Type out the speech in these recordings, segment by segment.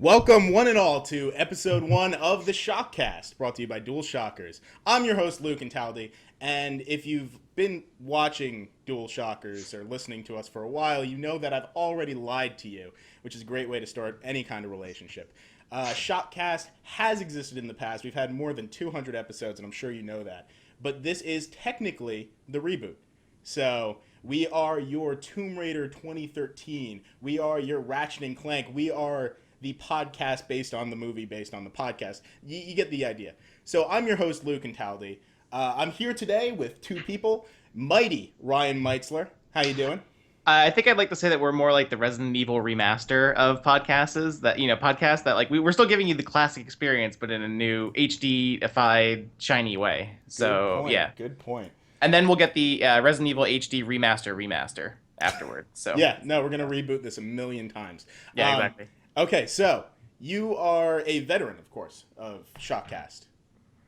Welcome, one and all, to episode 1 of the ShockCast, brought to you by Dual Shockers. I'm your host, Luke Intaldi, and if you've been watching Dual Shockers or listening to us for a while, you know that I've already lied to you, which is a great way to start any kind of relationship. ShockCast has existed in the past. We've had more than 200 episodes, and I'm sure you know that. But this is technically the reboot. So we are your Tomb Raider 2013. We are your Ratchet and Clank. We are the podcast based on the movie based on the podcast. You get the idea. So I'm your host, Luke Intaldi. I'm here today with two people. Mighty Ryan Meitzler. How you doing? I think I'd like to say that we're more like the Resident Evil remaster of podcasts. Podcasts that we're still giving you the classic experience, but in a new HD-ified, shiny way. So yeah, good point. And then we'll get the Resident Evil HD remaster afterward. So yeah, no, we're gonna reboot this a million times. Yeah, exactly. Okay, so you are a veteran, of course, of ShockCast.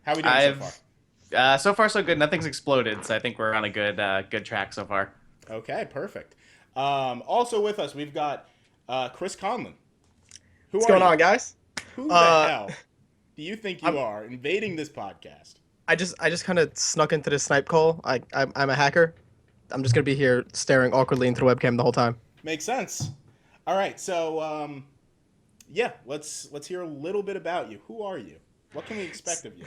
How are we doing so far? So far, so good. Nothing's exploded, so I think we're on a good track so far. Okay, perfect. Also with us, we've got Chris Conlon. What's going on, guys? Who the hell do you think you are invading this podcast? I just kind of snuck into this snipe call. I'm a hacker. I'm just gonna be here staring awkwardly into the webcam the whole time. Makes sense. All right, so yeah, let's hear a little bit about you. Who are you? What can we expect of you?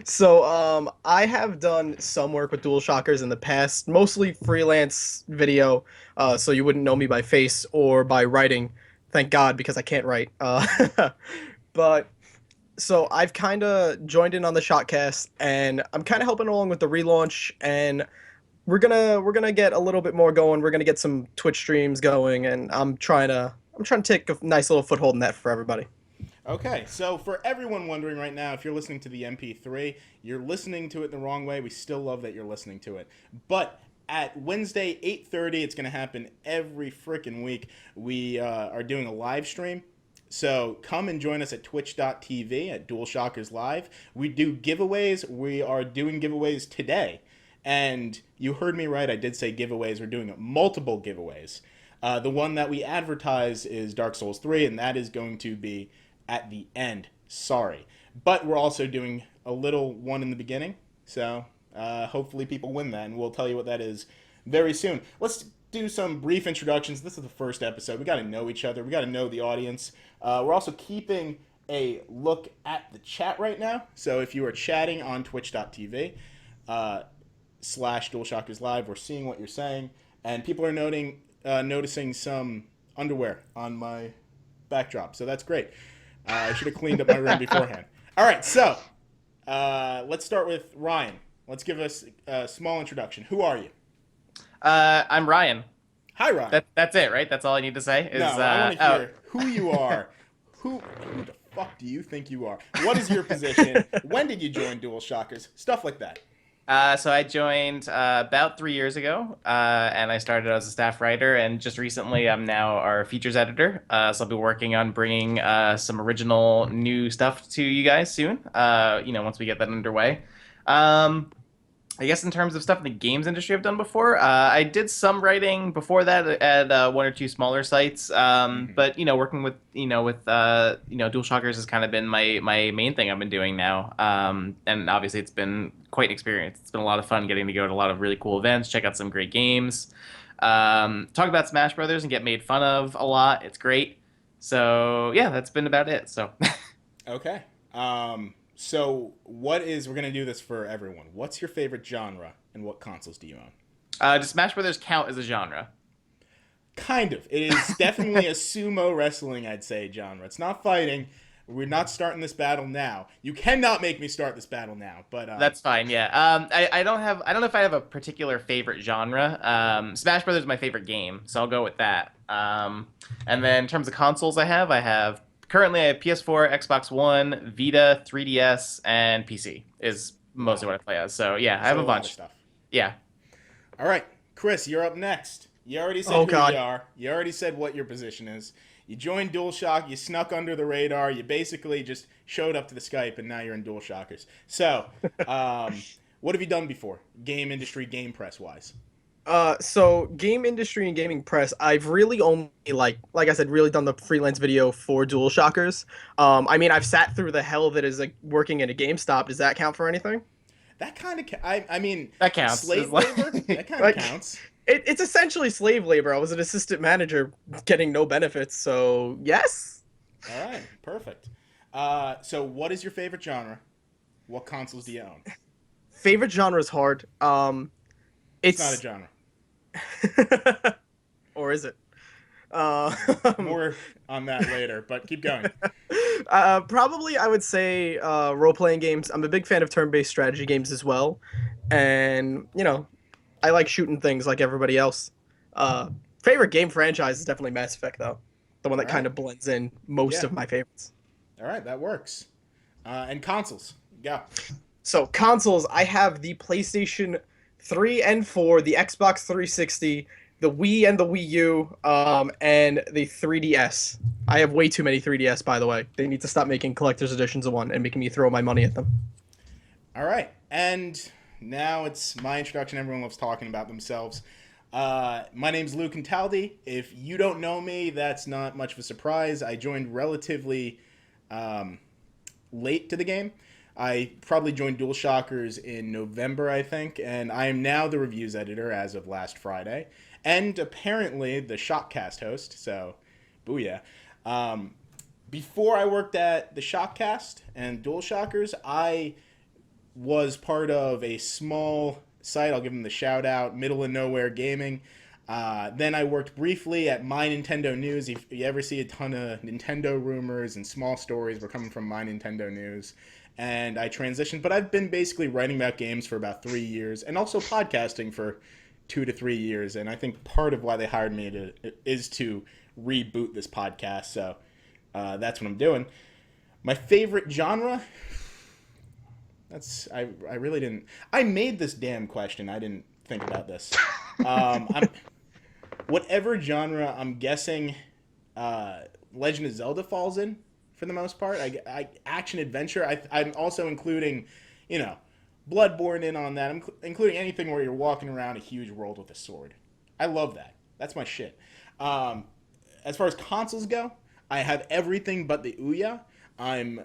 So I have done some work with Dual Shockers in the past, mostly freelance video. So you wouldn't know me by face or by writing. Thank God, because I can't write. But so I've kind of joined in on the ShockCast, and I'm kind of helping along with the relaunch, and we're gonna get a little bit more going. We're gonna get some Twitch streams going, and I'm trying to take a nice little foothold in that for everybody. Okay, so for everyone wondering right now, if you're listening to the MP3, you're listening to it the wrong way. We still love that you're listening to it. But at Wednesday, 8:30, it's going to happen every freaking week. We are doing a live stream. So come and join us at twitch.tv at Dual Shockers Live. We do giveaways. We are doing giveaways today. And you heard me right. I did say giveaways. We're doing multiple giveaways. The one that we advertise is Dark Souls 3, and that is going to be at the end. Sorry. But we're also doing a little one in the beginning. So hopefully people win that, and we'll tell you what that is very soon. Let's do some brief introductions. This is the first episode. We got to know each other. We got to know the audience. We're also keeping a look at the chat right now. So if you are chatting on twitch.tv / DualShockers Live, we're seeing what you're saying. And people are noticing some underwear on my backdrop. So that's great. I should have cleaned up my room beforehand. All right, so let's start with Ryan. Let's give us a small introduction. Who are you? I'm Ryan. Hi, Ryan. That's it, right? That's all I need to say? No, I want to hear who you are. Who the fuck do you think you are? What is your position? When did you join Dual Shockers? Stuff like that. So I joined about 3 years ago, and I started as a staff writer, and just recently I'm now our features editor. So I'll be working on bringing some original new stuff to you guys soon, once we get that underway. I guess in terms of stuff in the games industry I've done before, I did some writing before that at one or two smaller sites. But working with Dual Shockers has kind of been my main thing I've been doing now. And obviously it's been quite an experience. It's been a lot of fun getting to go to a lot of really cool events, check out some great games, talk about Smash Brothers and get made fun of a lot. It's great. So yeah, that's been about it. So okay. So we're going to do this for everyone. What's your favorite genre and what consoles do you own? Does Smash Brothers count as a genre? Kind of. It is definitely a sumo wrestling, I'd say, genre. It's not fighting. We're not starting this battle now. You cannot make me start this battle now, but that's fine. Yeah. I don't know if I have a particular favorite genre. Smash Brothers is my favorite game, so I'll go with that. And then in terms of consoles currently I have PS4, Xbox One, Vita, 3DS, and PC is mostly what I play as. So yeah, I have a bunch of stuff. Yeah. All right, Chris, you're up next. You already said who you are. You already said what your position is. You joined DualShock. You snuck under the radar. You basically just showed up to the Skype, and now you're in Dual Shockers. So, what have you done before? Game industry, game press wise. So game industry and gaming press, I've really only like I said, really done the freelance video for Dual Shockers. I mean, I've sat through the hell that is like working in a GameStop. Does that count for anything? That kind of, I mean, That counts. It's slave labor. That like kind of Like, counts. it's essentially slave labor. I was an assistant manager getting no benefits, so yes. All right, perfect. So what is your favorite genre? What consoles do you own? Favorite genre is hard. It's not a It's genre. or is it? More on that later, but keep going. Probably I would say role-playing games. I'm a big fan of turn-based strategy games as well, and I like shooting things like everybody else. Uh, Favorite game franchise is definitely Mass Effect though, the one All that kind right. of blends in most Yeah. of my favorites. All right, that works. And consoles. Go. So consoles, I have the PlayStation 3 and 4, the Xbox 360, the Wii and the Wii U, and the 3DS. I have way too many 3DS, by the way. They need to stop making collector's editions of one and making me throw my money at them. All right, and now it's my introduction. Everyone loves talking about themselves. My name's Luke Intaldi. If you don't know me, that's not much of a surprise. I joined relatively late to the game. I probably joined Dual Shockers in November, I think, and I am now the reviews editor as of last Friday, and apparently the ShockCast host, so booyah. Before I worked at the ShockCast and Dual Shockers, I was part of a small site, I'll give them the shout out, Middle of Nowhere Gaming. Then I worked briefly at My Nintendo News. If you ever see a ton of Nintendo rumors and small stories, were coming from My Nintendo News. And I transitioned, but I've been basically writing about games for about 3 years and also podcasting for 2 to 3 years. And I think part of why they hired me is to reboot this podcast. So that's what I'm doing. My favorite genre? I really didn't. I made this damn question. I didn't think about this. Whatever genre, I'm guessing Legend of Zelda falls in for the most part. I action adventure. I'm also including, Bloodborne in on that. I'm including anything where you're walking around a huge world with a sword. I love that. That's my shit. As far as consoles go, I have everything but the Ouya. I'm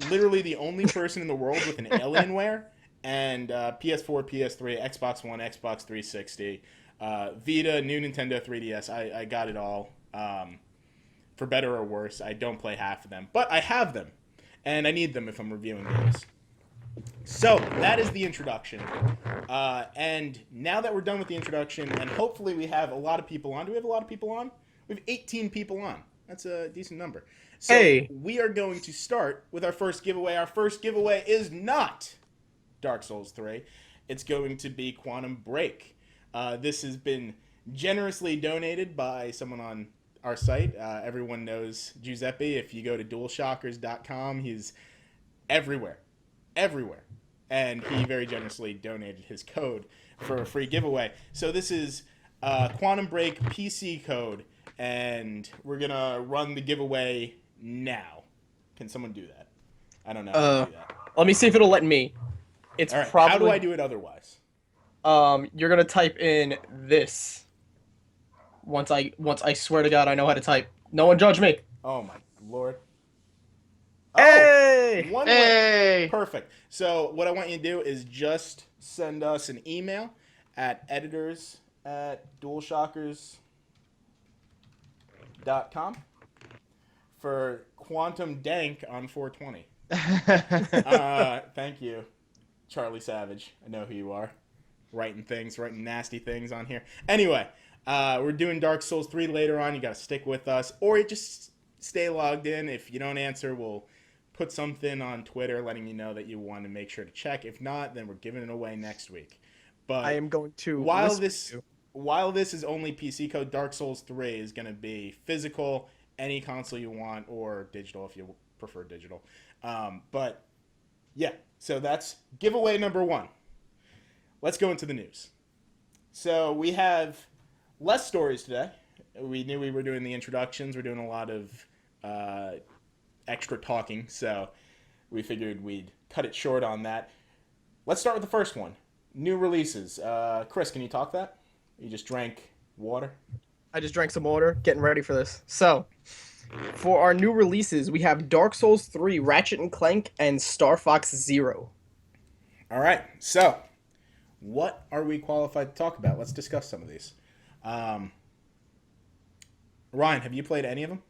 literally the only person in the world with an Alienware, and PS4, PS3, Xbox One, Xbox 360, Vita, new Nintendo 3DS. I got it all. For better or worse, I don't play half of them, but I have them, and I need them if I'm reviewing games. So that is the introduction, and now that we're done with the introduction, and hopefully we have a lot of people on. Do we have a lot of people on? We have 18 people on. That's a decent number. So Hey. we are going to start with our first giveaway. Our first giveaway is not Dark Souls 3. It's going to be Quantum Break. This has been generously donated by someone on our site. Everyone knows Giuseppe. If you go to dualshockers.com, he's everywhere. Everywhere. And he very generously donated his code for a free giveaway. So this is Quantum Break PC code, and we're going to run the giveaway now. Can someone do that? I don't know how to do that. Let me see if it'll let me. It's All right. probably. How do I do it otherwise? You're gonna type in this. Once I swear to God I know how to type. No one judge me. Oh, my Lord. Hey! One Hey! way. Perfect. So what I want you to do is just send us an email at editors@dualshockers.com for Quantum Dank on 420. Thank you, Charlie Savage. I know who you are. Writing nasty things on here. Anyway, we're doing Dark Souls 3 later on. You got to stick with us, or just stay logged in. If you don't answer, we'll put something on Twitter letting you know that you want to make sure to check. If not, then we're giving it away next week. But I am going to while listen this to you. while this is only PC code, Dark Souls 3 is going to be physical, any console you want, or digital if you prefer digital. But yeah, so that's giveaway number 1. Let's go into the news. So we have less stories today. We knew we were doing the introductions. We're doing a lot of extra talking, so we figured we'd cut it short on that. Let's start with the first one. New releases. Chris, can you talk that? You just drank water? I just drank some water, getting ready for this. So, for our new releases, we have Dark Souls 3, Ratchet and Clank, and Star Fox Zero. All right. So, what are we qualified to talk about? Let's discuss some of these. Um, Ryan, have you played any of them?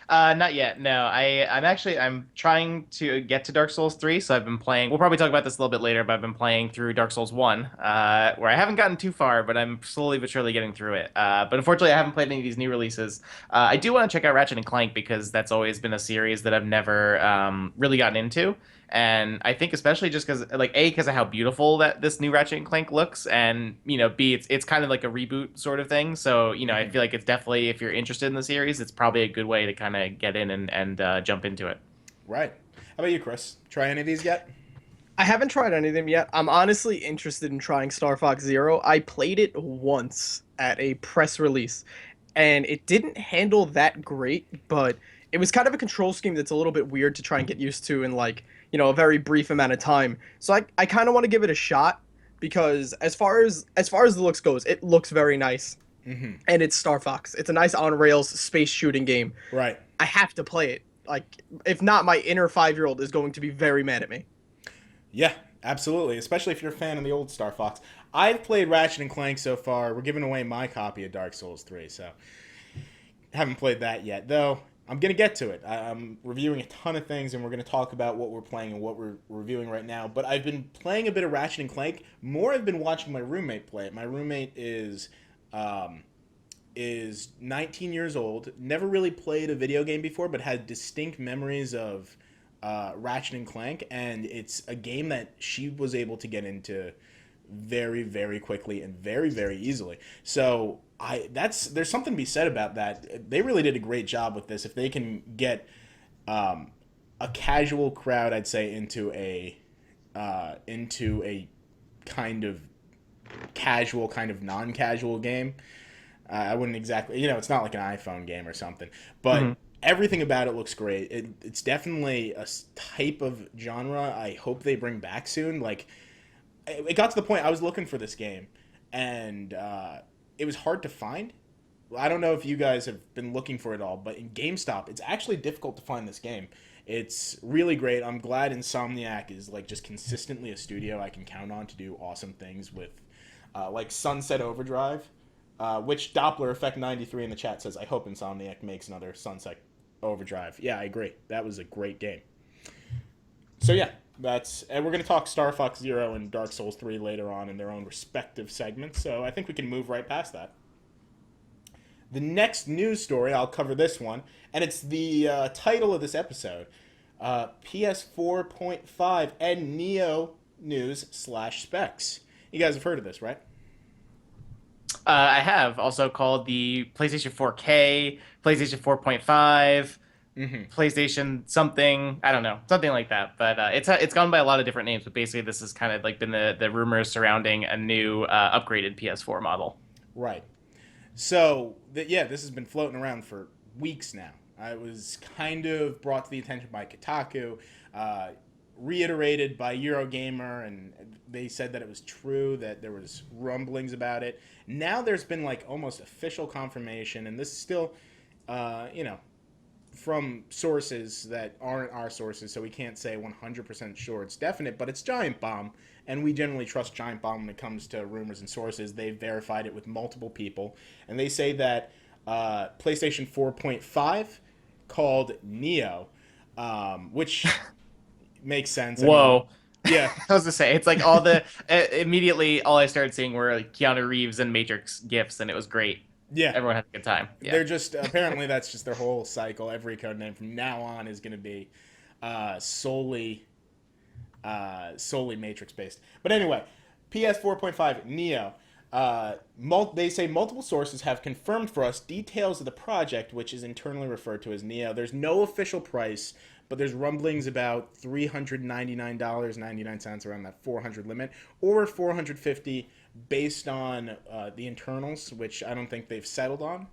Not yet. No, I'm trying to get to Dark Souls 3, so I've been playing. We'll probably talk about this a little bit later, but I've been playing through Dark Souls 1, where I haven't gotten too far, but I'm slowly but surely getting through it. But unfortunately, I haven't played any of these new releases. I do want to check out Ratchet and Clank because that's always been a series that I've never really gotten into. And I think especially just because, like, A, because of how beautiful that this new Ratchet and Clank looks, and B, it's kind of like a reboot sort of thing. So I feel like it's definitely, if you're interested in the series, it's probably a good way to kind of get in and jump into it. Right. How about you, Chris? Try any of these yet? I haven't tried any of them yet. I'm honestly interested in trying Star Fox Zero. I played it once at a press release, and it didn't handle that great, but it was kind of a control scheme that's a little bit weird to try and get used to in like, a very brief amount of time. So I kind of want to give it a shot because as far as the looks goes, it looks very nice. Mm-hmm. And it's Star Fox. It's a nice on rails space shooting game. Right. I have to play it. Like, if not, my inner 5-year-old is going to be very mad at me. Yeah, absolutely. Especially if you're a fan of the old Star Fox. I've played Ratchet and Clank so far. We're giving away my copy of Dark Souls 3, so haven't played that yet. Though I'm gonna get to it. I'm reviewing a ton of things, and we're gonna talk about what we're playing and what we're reviewing right now. But I've been playing a bit of Ratchet and Clank. More, I've been watching my roommate play it. My roommate is 19 years old. Never really played a video game before, but had distinct memories of Ratchet and Clank, and it's a game that she was able to get into very, very quickly and very, very easily. So there's something to be said about that. They really did a great job with this. If they can get a casual crowd, I'd say, into a kind of casual, kind of non-casual game. I wouldn't exactly, it's not like an iPhone game or something, but everything about it looks great. It's definitely a type of genre I hope they bring back soon. Like, it got to the point I was looking for this game, and it was hard to find. I don't know if you guys have been looking for it all, but in GameStop, it's actually difficult to find this game. It's really great. I'm glad Insomniac is like just consistently a studio I can count on to do awesome things with, like Sunset Overdrive. Which Doppler Effect 93 in the chat says, I hope Insomniac makes another Sunset Overdrive. Yeah, I agree. That was a great game. So yeah, and we're going to talk Star Fox Zero and Dark Souls 3 later on in their own respective segments, so I think we can move right past that. The next news story, I'll cover this one, and it's the title of this episode, PS 4.5 and Neo news / specs. You guys have heard of this, right? I have also called the PlayStation 4K, PlayStation 4.5, PlayStation something. I don't know, something like that. But it's gone by a lot of different names. But basically, this has kind of like been the rumors surrounding a new upgraded PS4 model. Right. So this has been floating around for weeks now. I was kind of brought to the attention by Kotaku, reiterated by Eurogamer, and they said that it was true, that there was rumblings about it. Now there's been like almost official confirmation, and this is still, from sources that aren't our sources, so we can't say 100% sure it's definite, but it's Giant Bomb, and we generally trust Giant Bomb when it comes to rumors and sources. They've verified it with multiple people, and they say that PlayStation 4.5 called Neo, which makes sense. Whoa. Yeah. I was to say, it's like immediately all I started seeing were like Keanu Reeves and Matrix gifs, and it was great. Yeah. Everyone had a good time. Yeah. They're just, apparently that's just their whole cycle. Every code name from now on is going to be solely Matrix based. But anyway, PS 4.5 Neo. They say multiple sources have confirmed for us details of the project, which is internally referred to as Neo. There's no official price, but there's rumblings about $399.99 around that 400 limit, or 450 based on the internals, which I don't think they've settled on.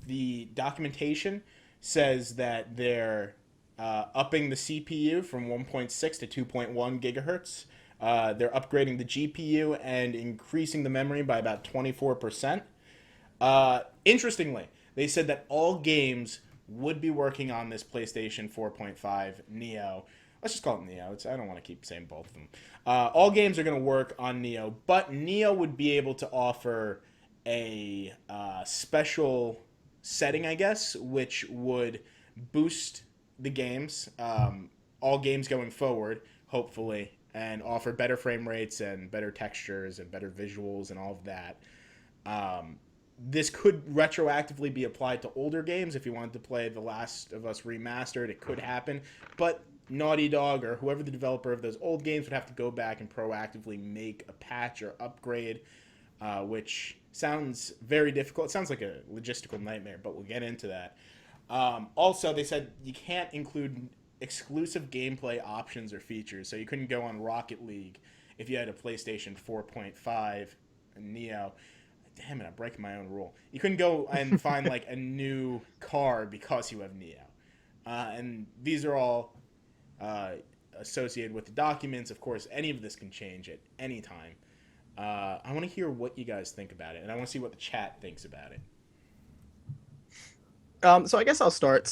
The documentation says that they're upping the CPU from 1.6 to 2.1 gigahertz. They're upgrading the GPU and increasing the memory by about 24%. Interestingly, they said that all games would be working on this PlayStation 4.5 Neo. Let's just call it Neo. I don't want to keep saying both of them. All games are going to work on Neo, but Neo would be able to offer a special setting, I guess, which would boost the games, all games going forward, hopefully, and offer better frame rates and better textures and better visuals and all of that. This could retroactively be applied to older games. If you wanted to play The Last of Us Remastered, it could happen. But Naughty Dog or whoever the developer of those old games would have to go back and proactively make a patch or upgrade, which sounds very difficult. It sounds like a logistical nightmare, but we'll get into that. Also, they said you can't include exclusive gameplay options or features. So you couldn't go on Rocket League if you had a PlayStation 4.5 Neo. Damn it, I'm breaking my own rule. You couldn't go and find like a new car because you have Neo. And these are all associated with the documents. Of course, any of this can change at any time. I want to hear what you guys think about it, and I want to see what the chat thinks about it. So I guess I'll start.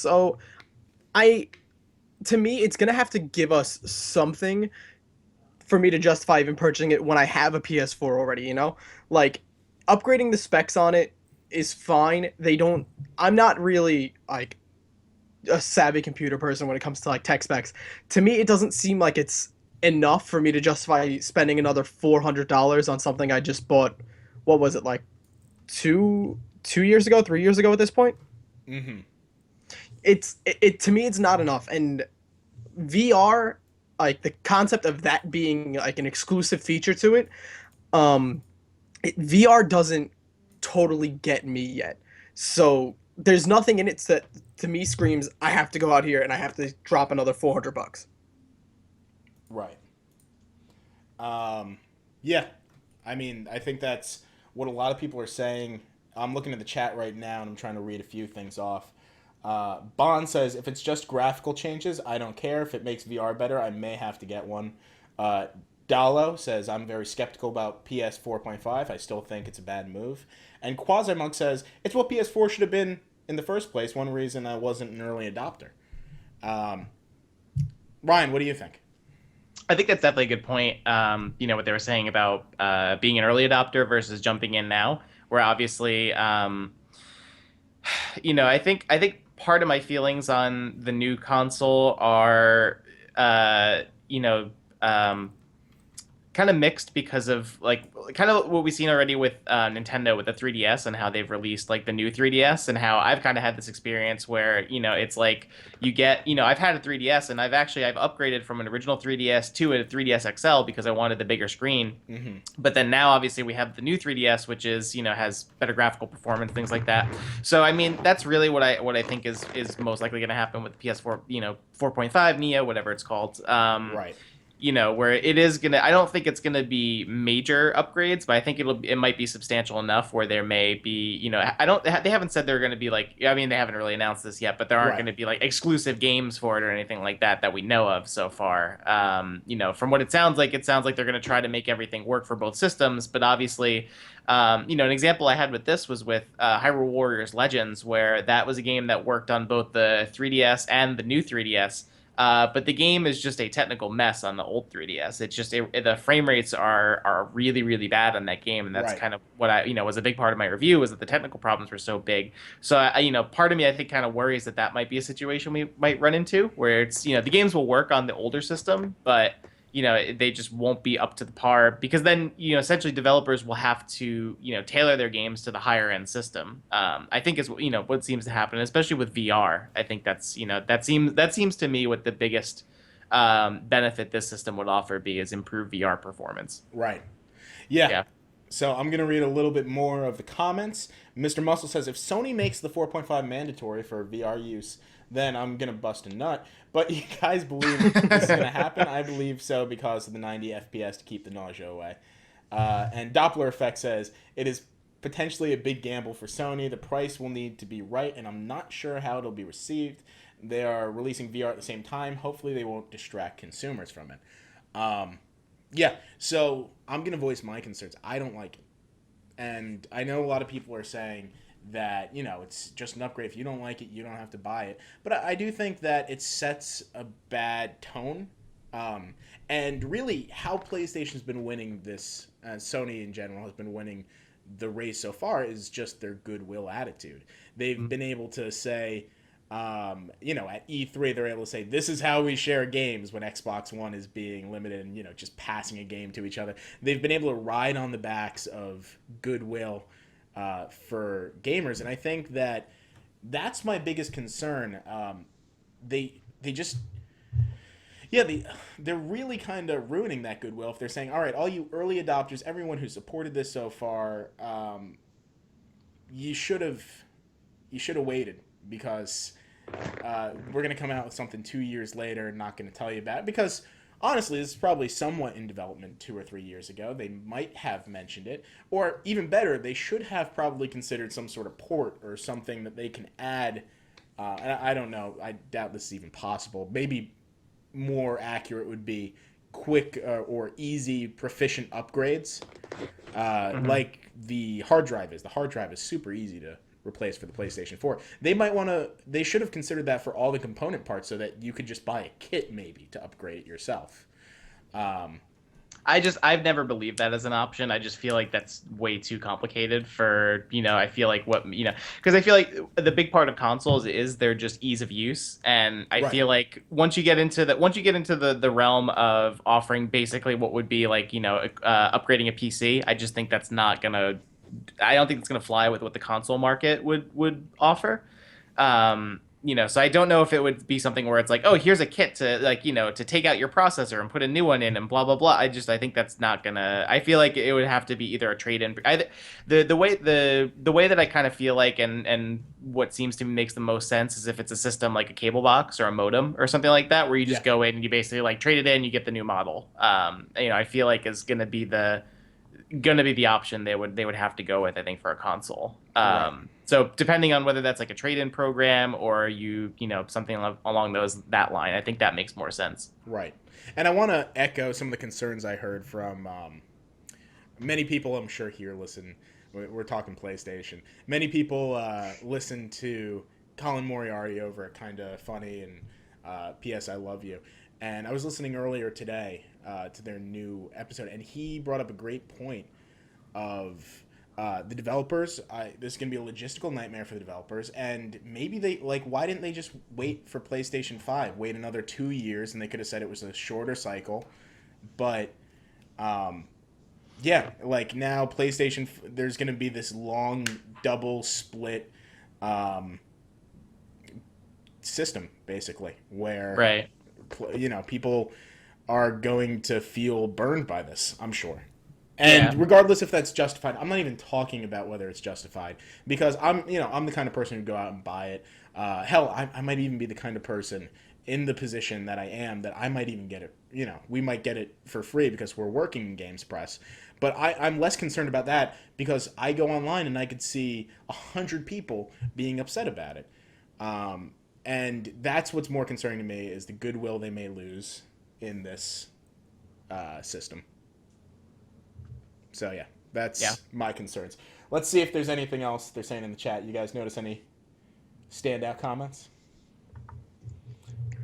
To me, it's gonna have to give us something for me to justify even purchasing it when I have a PS4 already. Like upgrading the specs on it is fine. I'm not really like a savvy computer person when it comes to like tech specs. To me, it doesn't seem like it's enough for me to justify spending another $400 on something I just bought. What was it, like 2 years ago, 3 years ago at this point? Mm-hmm. It to me, it's not enough. And VR, like the concept of that being like an exclusive feature to it, VR doesn't totally get me yet. So there's nothing in it that to me screams I have to go out here and I have to drop another $400. Right. Yeah. I mean, I think that's what a lot of people are saying. I'm looking at the chat right now and I'm trying to read a few things off. Bond says, if it's just graphical changes, I don't care. If it makes VR better, I may have to get one. Dalo says, I'm very skeptical about PS 4.5. I still think it's a bad move. And Quasi-Monk says, it's what PS4 should have been in the first place. One reason I wasn't an early adopter. Ryan, what do you think? I think that's definitely a good point. What they were saying about being an early adopter versus jumping in now, where obviously, I think part of my feelings on the new console are, kind of mixed because of like kind of what we've seen already with Nintendo with the 3DS and how they've released like the new 3DS, and how I've kind of had this experience where it's like you get I've had a 3DS and I've upgraded from an original 3DS to a 3DS XL because I wanted the bigger screen. Mm-hmm. But then now obviously we have the new 3DS, which is has better graphical performance, things like that. So I mean that's really what I think is most likely going to happen with the PS4 4.5 Neo, whatever it's called. Right. Where it is gonna, I don't think it's gonna be major upgrades, but I think it might be substantial enough where there may be, they haven't said they're gonna be like, I mean, they haven't really announced this yet, but there aren't gonna be like exclusive games for it or anything like that we know of so far. From what it sounds like they're gonna try to make everything work for both systems, but obviously, an example I had with this was with Hyrule Warriors Legends, where that was a game that worked on both the 3DS and the new 3DS. But the game is just a technical mess on the old 3DS. It's just the frame rates are really, really bad on that game, and that's kind of what was a big part of my review, was that the technical problems were so big. So part of me I think kind of worries that might be a situation we might run into, where it's the games will work on the older system, but they just won't be up to the par, because then essentially developers will have to tailor their games to the higher end system. I think is what seems to happen, especially with VR. I think that seems to me what the biggest benefit this system would offer is improved VR performance. Right. Yeah. So I'm going to read a little bit more of the comments. Mr. Muscle says, if Sony makes the 4.5 mandatory for VR use, then I'm going to bust a nut. But you guys believe this is going to happen? I believe so because of the 90 FPS to keep the nausea away. And Doppler Effect says, it is potentially a big gamble for Sony. The price will need to be right, and I'm not sure how it'll be received. They are releasing VR at the same time. Hopefully they won't distract consumers from it. Yeah, so I'm gonna voice my concerns. I don't like it, and I know a lot of people are saying that it's just an upgrade. If you don't like it, you don't have to buy it. But I do think that it sets a bad tone, um, and really how PlayStation's been winning this, Sony in general has been winning the race so far is just their goodwill attitude. They've been able to say, at E3, they're able to say, this is how we share games when Xbox One is being limited and, just passing a game to each other. They've been able to ride on the backs of goodwill for gamers. And I think that that's my biggest concern. They just, yeah, they're really kind of ruining that goodwill if they're saying, all right, all you early adopters, everyone who supported this so far, you should have waited because we're going to come out with something 2 years later and not going to tell you about it. Because honestly, this is probably somewhat in development 2 or 3 years ago. They might have mentioned it. Or even better, they should have probably considered some sort of port or something that they can add. And I don't know. I doubt this is even possible. Maybe more accurate would be quick or easy proficient upgrades like the hard drive is. The hard drive is super easy to replace for the PlayStation 4. They should have considered that for all the component parts so that you could just buy a kit maybe to upgrade it yourself. I've never believed that as an option. I just feel like that's way too complicated for, I feel like because I feel like the big part of consoles is their just ease of use. And I feel like once you get into the realm of offering basically what would be like, upgrading a PC, I just think I don't think it's going to fly with what the console market would offer. So I don't know if it would be something where it's like, oh, here's a kit to to take out your processor and put a new one in and blah blah blah. I think that's not gonna. I feel like it would have to be either a trade-in. The way that I kind of feel like and what seems to me makes the most sense is if it's a system like a cable box or a modem or something like that, where you just go in and you basically like trade it in, you get the new model. I feel like is gonna be the option they would have to go with, I think, for a console. So depending on whether that's like a trade-in program or something along that line, I think that makes more sense. Right. And I want to echo some of the concerns I heard from many people I'm sure here listen. We're talking PlayStation. Many people listen to Colin Moriarty over at Kinda Funny and P.S. I Love You. And I was listening earlier today to their new episode, and he brought up a great point of the developers. This is going to be a logistical nightmare for the developers, and maybe why didn't they just wait for PlayStation 5, wait another 2 years, and they could have said it was a shorter cycle. But now PlayStation, there's going to be this long double split system, basically, where people are going to feel burned by this, I'm sure. And regardless if that's justified, I'm not even talking about whether it's justified, because I'm the kind of person who'd go out and buy it. Hell, I might even be the kind of person in the position that I am that I might even get it. We might get it for free because we're working in Games Press. But I'm less concerned about that because I go online and I could see 100 people being upset about it. And that's what's more concerning to me is the goodwill they may lose in this system. So, yeah, that's my concerns. Let's see if there's anything else they're saying in the chat. You guys notice any standout comments?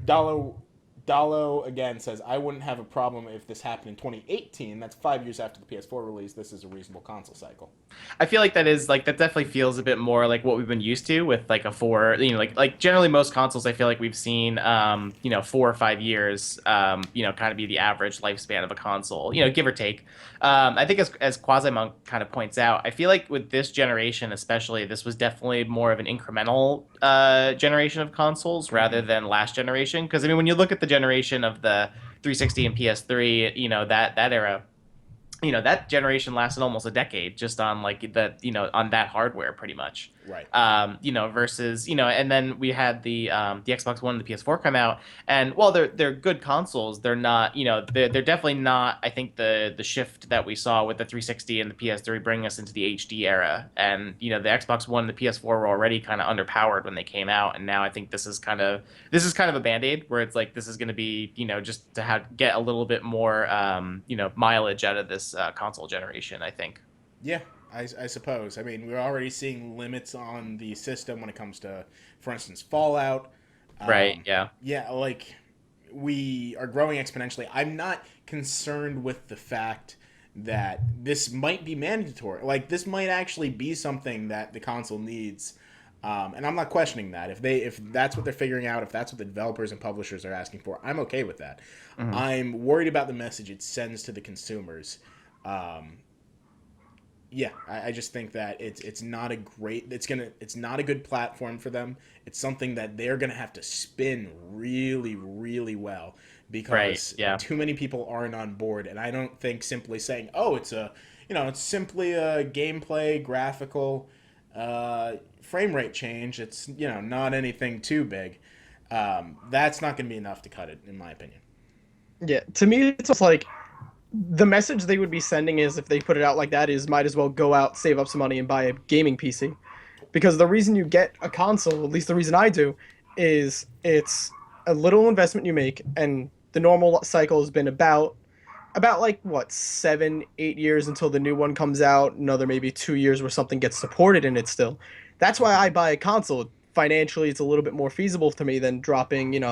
Dalo again says, I wouldn't have a problem if this happened in 2018. That's 5 years after the PS4 release. This is a reasonable console cycle. I feel like that definitely feels a bit more like what we've been used to with like a 4, like generally most consoles I feel like we've seen 4 or 5 years kind of be the average lifespan of a console, give or take. I think as Quasimonk kind of points out, I feel like with this generation especially, this was definitely more of an incremental generation of consoles rather than last generation, because I mean when you look at the generation of the 360 and PS3, that era, that generation lasted almost a decade just on like on that hardware pretty much. Right. Versus, and then we had the Xbox One and the PS4 come out, and while they're good consoles, they're not, they're definitely not, I think, the shift that we saw with the 360 and the PS3 bringing us into the HD era. And the Xbox One and the PS4 were already kind of underpowered when they came out, and now I think this is kind of a band-aid where it's like this is going to be, just to get a little bit more mileage out of this console generation, I think. Yeah, I suppose. I mean, we're already seeing limits on the system when it comes to, for instance, Fallout. Right, yeah. Yeah, like, we are growing exponentially. I'm not concerned with the fact that this might be mandatory. Like, this might actually be something that the console needs. And I'm not questioning that. If that's what they're figuring out, if that's what the developers and publishers are asking for, I'm okay with that. Mm-hmm. I'm worried about the message it sends to the consumers. Yeah, I just think that it's not a good platform for them. It's something that they're gonna have to spin really, really well because too many people aren't on board. And I don't think simply saying, "Oh, it's simply a gameplay, graphical, frame rate change. It's not anything too big." That's not gonna be enough to cut it, in my opinion. Yeah, to me, it's just like the message they would be sending is if they put it out like that is might as well go out, save up some money, and buy a gaming PC. Because the reason you get a console, at least the reason I do, is it's a little investment you make, and the normal cycle has been about like what 7-8 years until the new one comes out. Another maybe 2 years where something gets supported in it still. That's why I buy a console. Financially, it's a little bit more feasible to me than dropping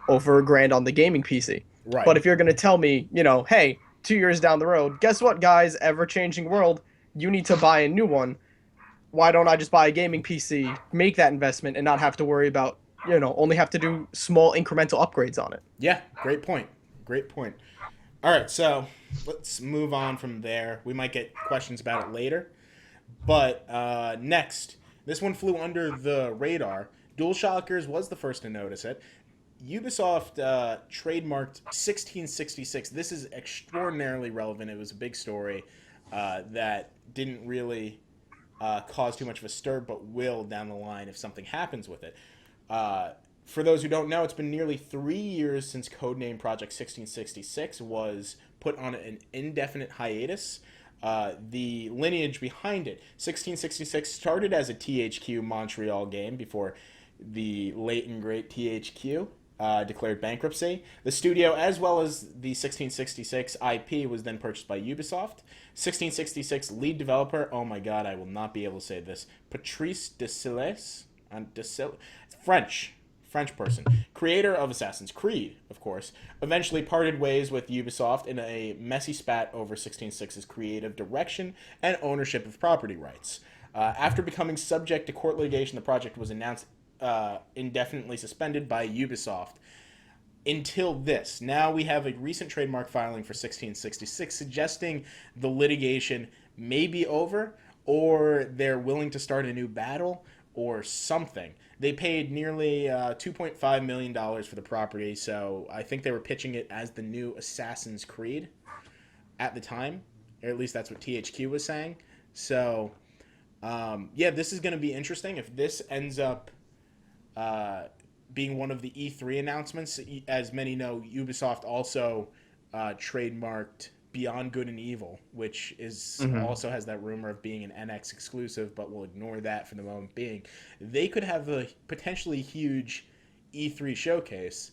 over $1,000 on the gaming PC. Right. But if you're gonna tell me hey, 2 years down the road, guess what, guys? Ever-changing world, you need to buy a new one. Why don't I just buy a gaming PC, make that investment, and not have to worry about, only have to do small incremental upgrades on it? Yeah, great point. Great point. All right, so let's move on from there. We might get questions about it later. But next, this one flew under the radar. DualShockers was the first to notice it. Ubisoft trademarked 1666. This is extraordinarily relevant. It was a big story that didn't really cause too much of a stir, but will down the line if something happens with it. For those who don't know, it's been nearly 3 years since codename Project 1666 was put on an indefinite hiatus. The lineage behind it, 1666 started as a THQ Montreal game before the late and great THQ declared bankruptcy. The studio, as well as the 1666 IP, was then purchased by Ubisoft. 1666 lead developer, oh my god, I will not be able to say this, Patrice Desilets, French person, creator of Assassin's Creed, of course, eventually parted ways with Ubisoft in a messy spat over 1666's creative direction and ownership of property rights. After becoming subject to court litigation, the project was announced indefinitely suspended by Ubisoft until this. Now we have a recent trademark filing for 1666 suggesting the litigation may be over, or they're willing to start a new battle or something. They paid nearly $2.5 million for the property, so I think they were pitching it as the new Assassin's Creed at the time, or at least that's what THQ was saying. So this is going to be interesting. If this ends up being one of the E3 announcements, as many know, Ubisoft also trademarked Beyond Good and Evil, which is also has that rumor of being an NX exclusive, but we'll ignore that for the moment being. They could have a potentially huge E3 showcase,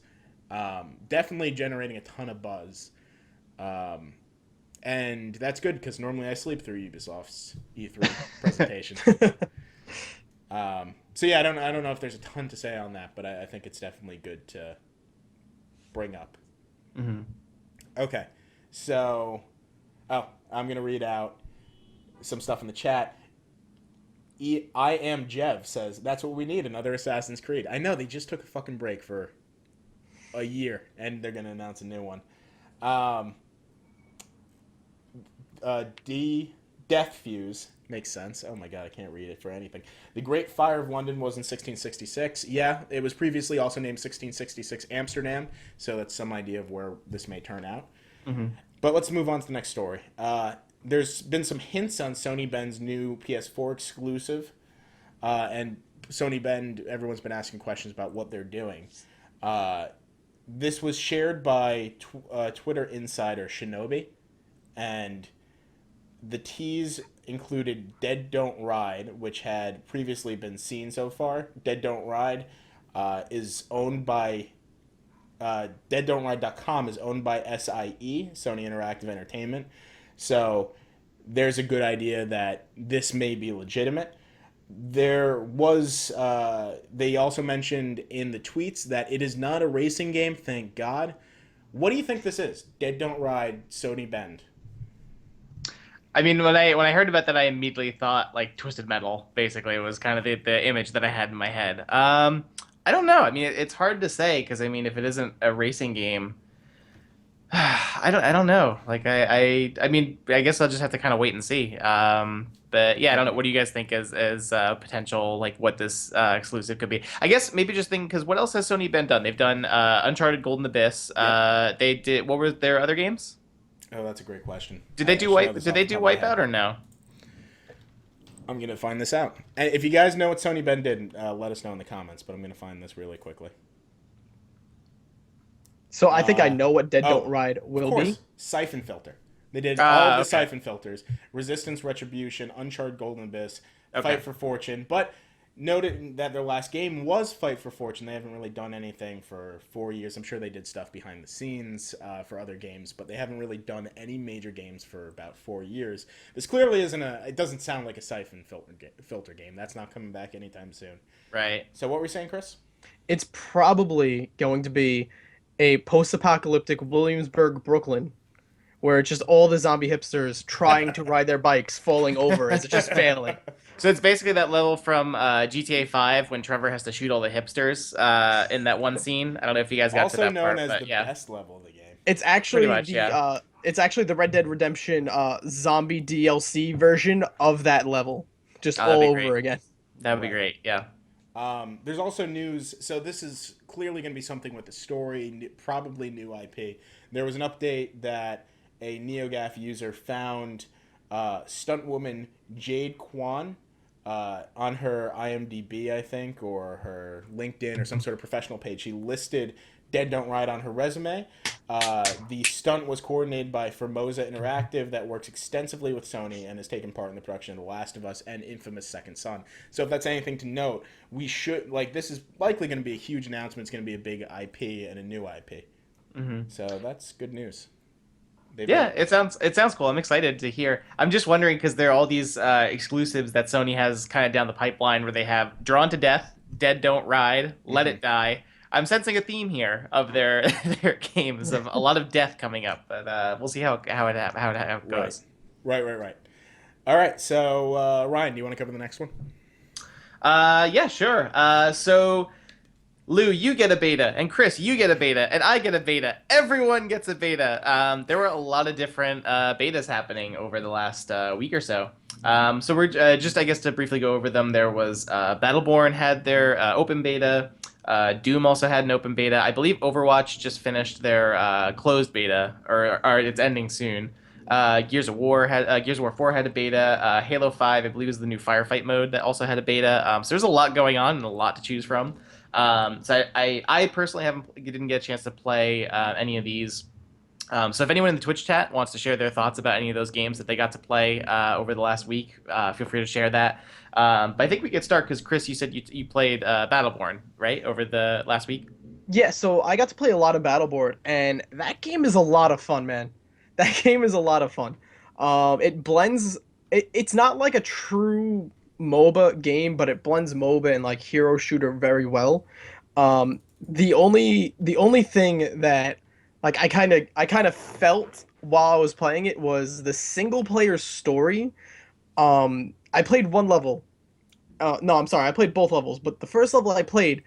definitely generating a ton of buzz. And that's good because normally I sleep through Ubisoft's E3 presentation. So yeah, I don't know if there's a ton to say on that, but I think it's definitely good to bring up. Mm-hmm. Okay, so I'm gonna read out some stuff in the chat. I am Jev says that's what we need, another Assassin's Creed. I know they just took a fucking break for a year and they're gonna announce a new one. Death Fuse makes sense. Oh my god, I can't read it for anything. The Great Fire of London was in 1666. Yeah, it was previously also named 1666 Amsterdam, so that's some idea of where this may turn out. Mm-hmm. But let's move on to the next story. There's been some hints on Sony Bend's new PS4 exclusive, and Sony Bend, everyone's been asking questions about what they're doing. This was shared by Twitter insider Shinobi, and the tease included Dead Don't Ride, which had previously been seen so far. Dead Don't Ride is owned by DeadDon'tRide.com is owned by SIE, Sony Interactive Entertainment. So there's a good idea that this may be legitimate. There was, they also mentioned in the tweets that it is not a racing game, thank God. What do you think this is? Dead Don't Ride, Sony Bend. I mean, when I heard about that, I immediately thought like Twisted Metal. Basically, it was kind of the image that I had in my head. I don't know. I mean, it's hard to say because I mean, if it isn't a racing game, I don't know. Like I mean, I guess I'll just have to kind of wait and see. But yeah, I don't know. What do you guys think as potential like what this exclusive could be? I guess maybe just think because what else has Sony been done? They've done Uncharted Golden Abyss. Yep. They did. What were their other games? Oh, that's a great question. Did they do Wipeout or no? I'm gonna find this out. And if you guys know what Sony Bend did, let us know in the comments. But I'm gonna find this really quickly. So I think I know what Dead Don't Ride will of course, be. Siphon Filter. They did all of the okay. Siphon Filters. Resistance, Retribution, Uncharted Golden Abyss, Fight for Fortune. But noted that their last game was Fight for Fortune. They haven't really done anything for 4 years. I'm sure they did stuff behind the scenes for other games, but they haven't really done any major games for about 4 years. This clearly isn't it doesn't sound like a Siphon Filter game. That's not coming back anytime soon. Right. So what were you saying, Chris? It's probably going to be a post-apocalyptic Williamsburg, Brooklyn, where it's just all the zombie hipsters trying to ride their bikes falling over as it's just failing. So it's basically that level from GTA 5 when Trevor has to shoot all the hipsters in that one scene. I don't know if you guys got to that part. Also known as the yeah. best level of the game. It's actually Pretty much, it's actually the Red Dead Redemption zombie DLC version of that level, just all over again. That would be great. Yeah. There's also news. So this is clearly going to be something with the story, probably new IP. There was an update that a NeoGAF user found stunt woman Jade Kwan on her IMDb, I think, or her LinkedIn or some sort of professional page. She listed Dead Don't Ride on her resume. The stunt was coordinated by Formosa Interactive that works extensively with Sony and has taken part in the production of The Last of Us and infamous Second Son. So if that's anything to note, we should, like, this is likely going to be a huge announcement. It's going to be a big IP and a new IP. Mm-hmm. So that's good news. It sounds cool. I'm excited to hear. I'm just wondering because there are all these exclusives that Sony has kind of down the pipeline where they have Drawn to Death, Dead Don't Ride, Let It Die. I'm sensing a theme here of their games of a lot of death coming up, but we'll see how it goes. Right. All right, so Ryan, do you want to cover the next one? Yeah, sure. So Lou, you get a beta, and Chris, you get a beta, and I get a beta. Everyone gets a beta. There were a lot of different betas happening over the last week or so. So we're just, I guess, to briefly go over them. There was Battleborn had their open beta. Doom also had an open beta. I believe Overwatch just finished their closed beta, or it's ending soon. Gears of War 4 had a beta. Halo 5, I believe, is the new firefight mode that also had a beta. So there's a lot going on and a lot to choose from. So I personally didn't get a chance to play any of these. So if anyone in the Twitch chat wants to share their thoughts about any of those games that they got to play over the last week, feel free to share that. But I think we could start because Chris, you said you played Battleborn, right, over the last week? Yeah, so I got to play a lot of Battleborn, and that game is a lot of fun, man. That game is a lot of fun. It blends. It's not like a true MOBA game, but it blends MOBA and like hero shooter very well. The only thing that like I kind of felt while I was playing it was the single player story. I played one level. No, I'm sorry, I played both levels, but the first level I played,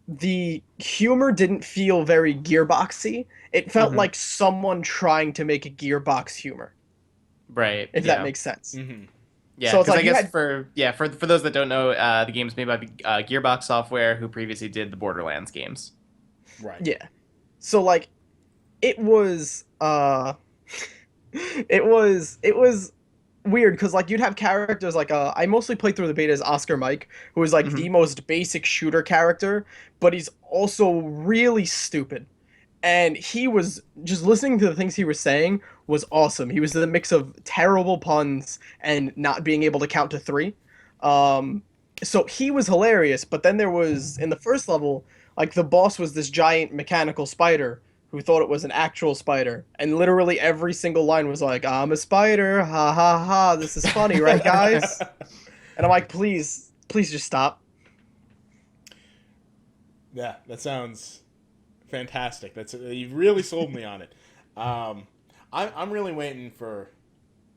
the humor didn't feel very Gearboxy. It felt like someone trying to make a Gearbox humor. Right. If that makes sense. Mm-hmm. Yeah, so it's like I guess for those that don't know, the game's made by Gearbox Software, who previously did the Borderlands games. Right. Yeah. So like, it was It was weird because like you'd have characters like I mostly played through the beta as Oscar Mike, who is like Hmm. the most basic shooter character, but he's also really stupid. And he was just listening to the things he was saying was awesome. He was the mix of terrible puns and not being able to count to three. Um, so he was hilarious. But then there was in the first level, like the boss was this giant mechanical spider who thought it was an actual spider, and literally every single line was like, "I'm a spider, ha ha ha. This is funny, right, guys?" And I'm like, "Please, please just stop." Yeah, that sounds fantastic. You've really sold me on it. I'm really waiting for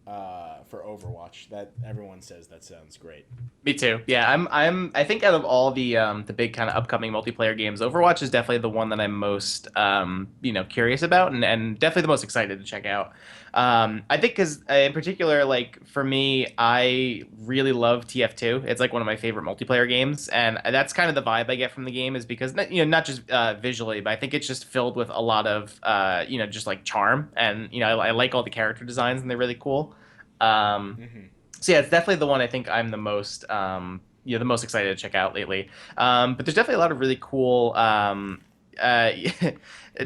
Overwatch. That everyone says that sounds great. Me too. Yeah, I think out of all the big kind of upcoming multiplayer games, Overwatch is definitely the one that I'm most curious about and definitely the most excited to check out. I think because in particular, like for me, I really love TF2. It's like one of my favorite multiplayer games, and that's kind of the vibe I get from the game is because not just visually, but I think it's just filled with a lot of just like charm, and I like all the character designs and they're really cool. Um, Hmm. so yeah, it's definitely the one I think I'm the most the most excited to check out lately. But there's definitely a lot of really cool uh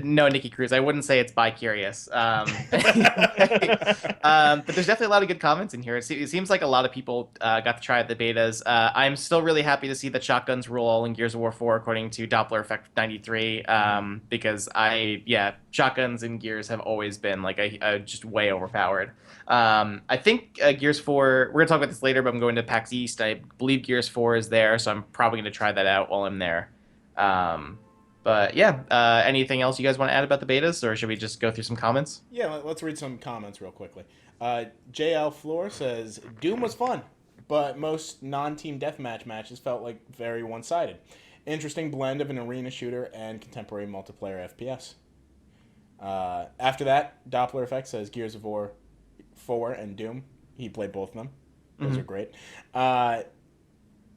no, Nikki Cruz, I wouldn't say it's bi curious. But there's definitely a lot of good comments in here. It seems like a lot of people got to try out the betas. I'm still really happy to see that shotguns rule all in Gears of War 4 according to Doppler Effect 93. Because shotguns in Gears have always been like a just way overpowered. I think Gears 4, we're gonna talk about this later, but I'm going to PAX East. I believe Gears 4 is there, so I'm probably gonna try that out while I'm there. But yeah, anything else you guys want to add about the betas, or should we just go through some comments? Yeah, let's read some comments real quickly. JL Floor says Doom was fun, but most non-team deathmatch matches felt like very one-sided. Interesting blend of an arena shooter and contemporary multiplayer FPS. After that, Doppler Effect says Gears of War 4 and Doom. He played both of them. Those are great.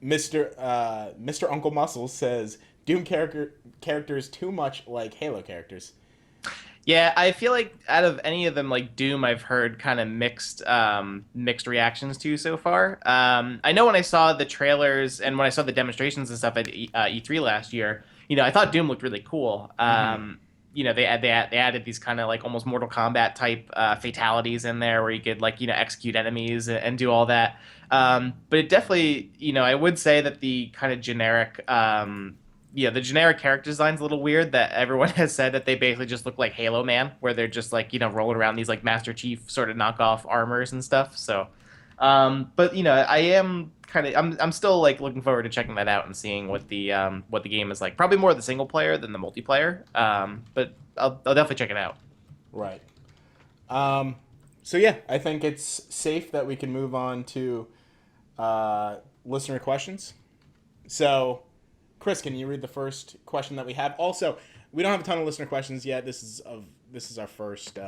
Mr. Uncle Muscles says Doom characters too much like Halo characters. Yeah, I feel like out of any of them, like Doom, I've heard kind of mixed reactions to so far. I know when I saw the trailers and when I saw the demonstrations and stuff at E3 last year, I thought Doom looked really cool. They added these kind of like almost Mortal Kombat type fatalities in there where you could like execute enemies and do all that. But it definitely I would say that the kind of generic the generic character design's a little weird that everyone has said that they basically just look like Halo Man, where they're just like, rolling around these like Master Chief sort of knockoff armors and stuff. So, but I am I'm still like looking forward to checking that out and seeing what the game is like. Probably more the single player than the multiplayer. But I'll definitely check it out. Right. So yeah, I think it's safe that we can move on to listener questions. So, Chris, can you read the first question that we have? Also, we don't have a ton of listener questions yet. This is our first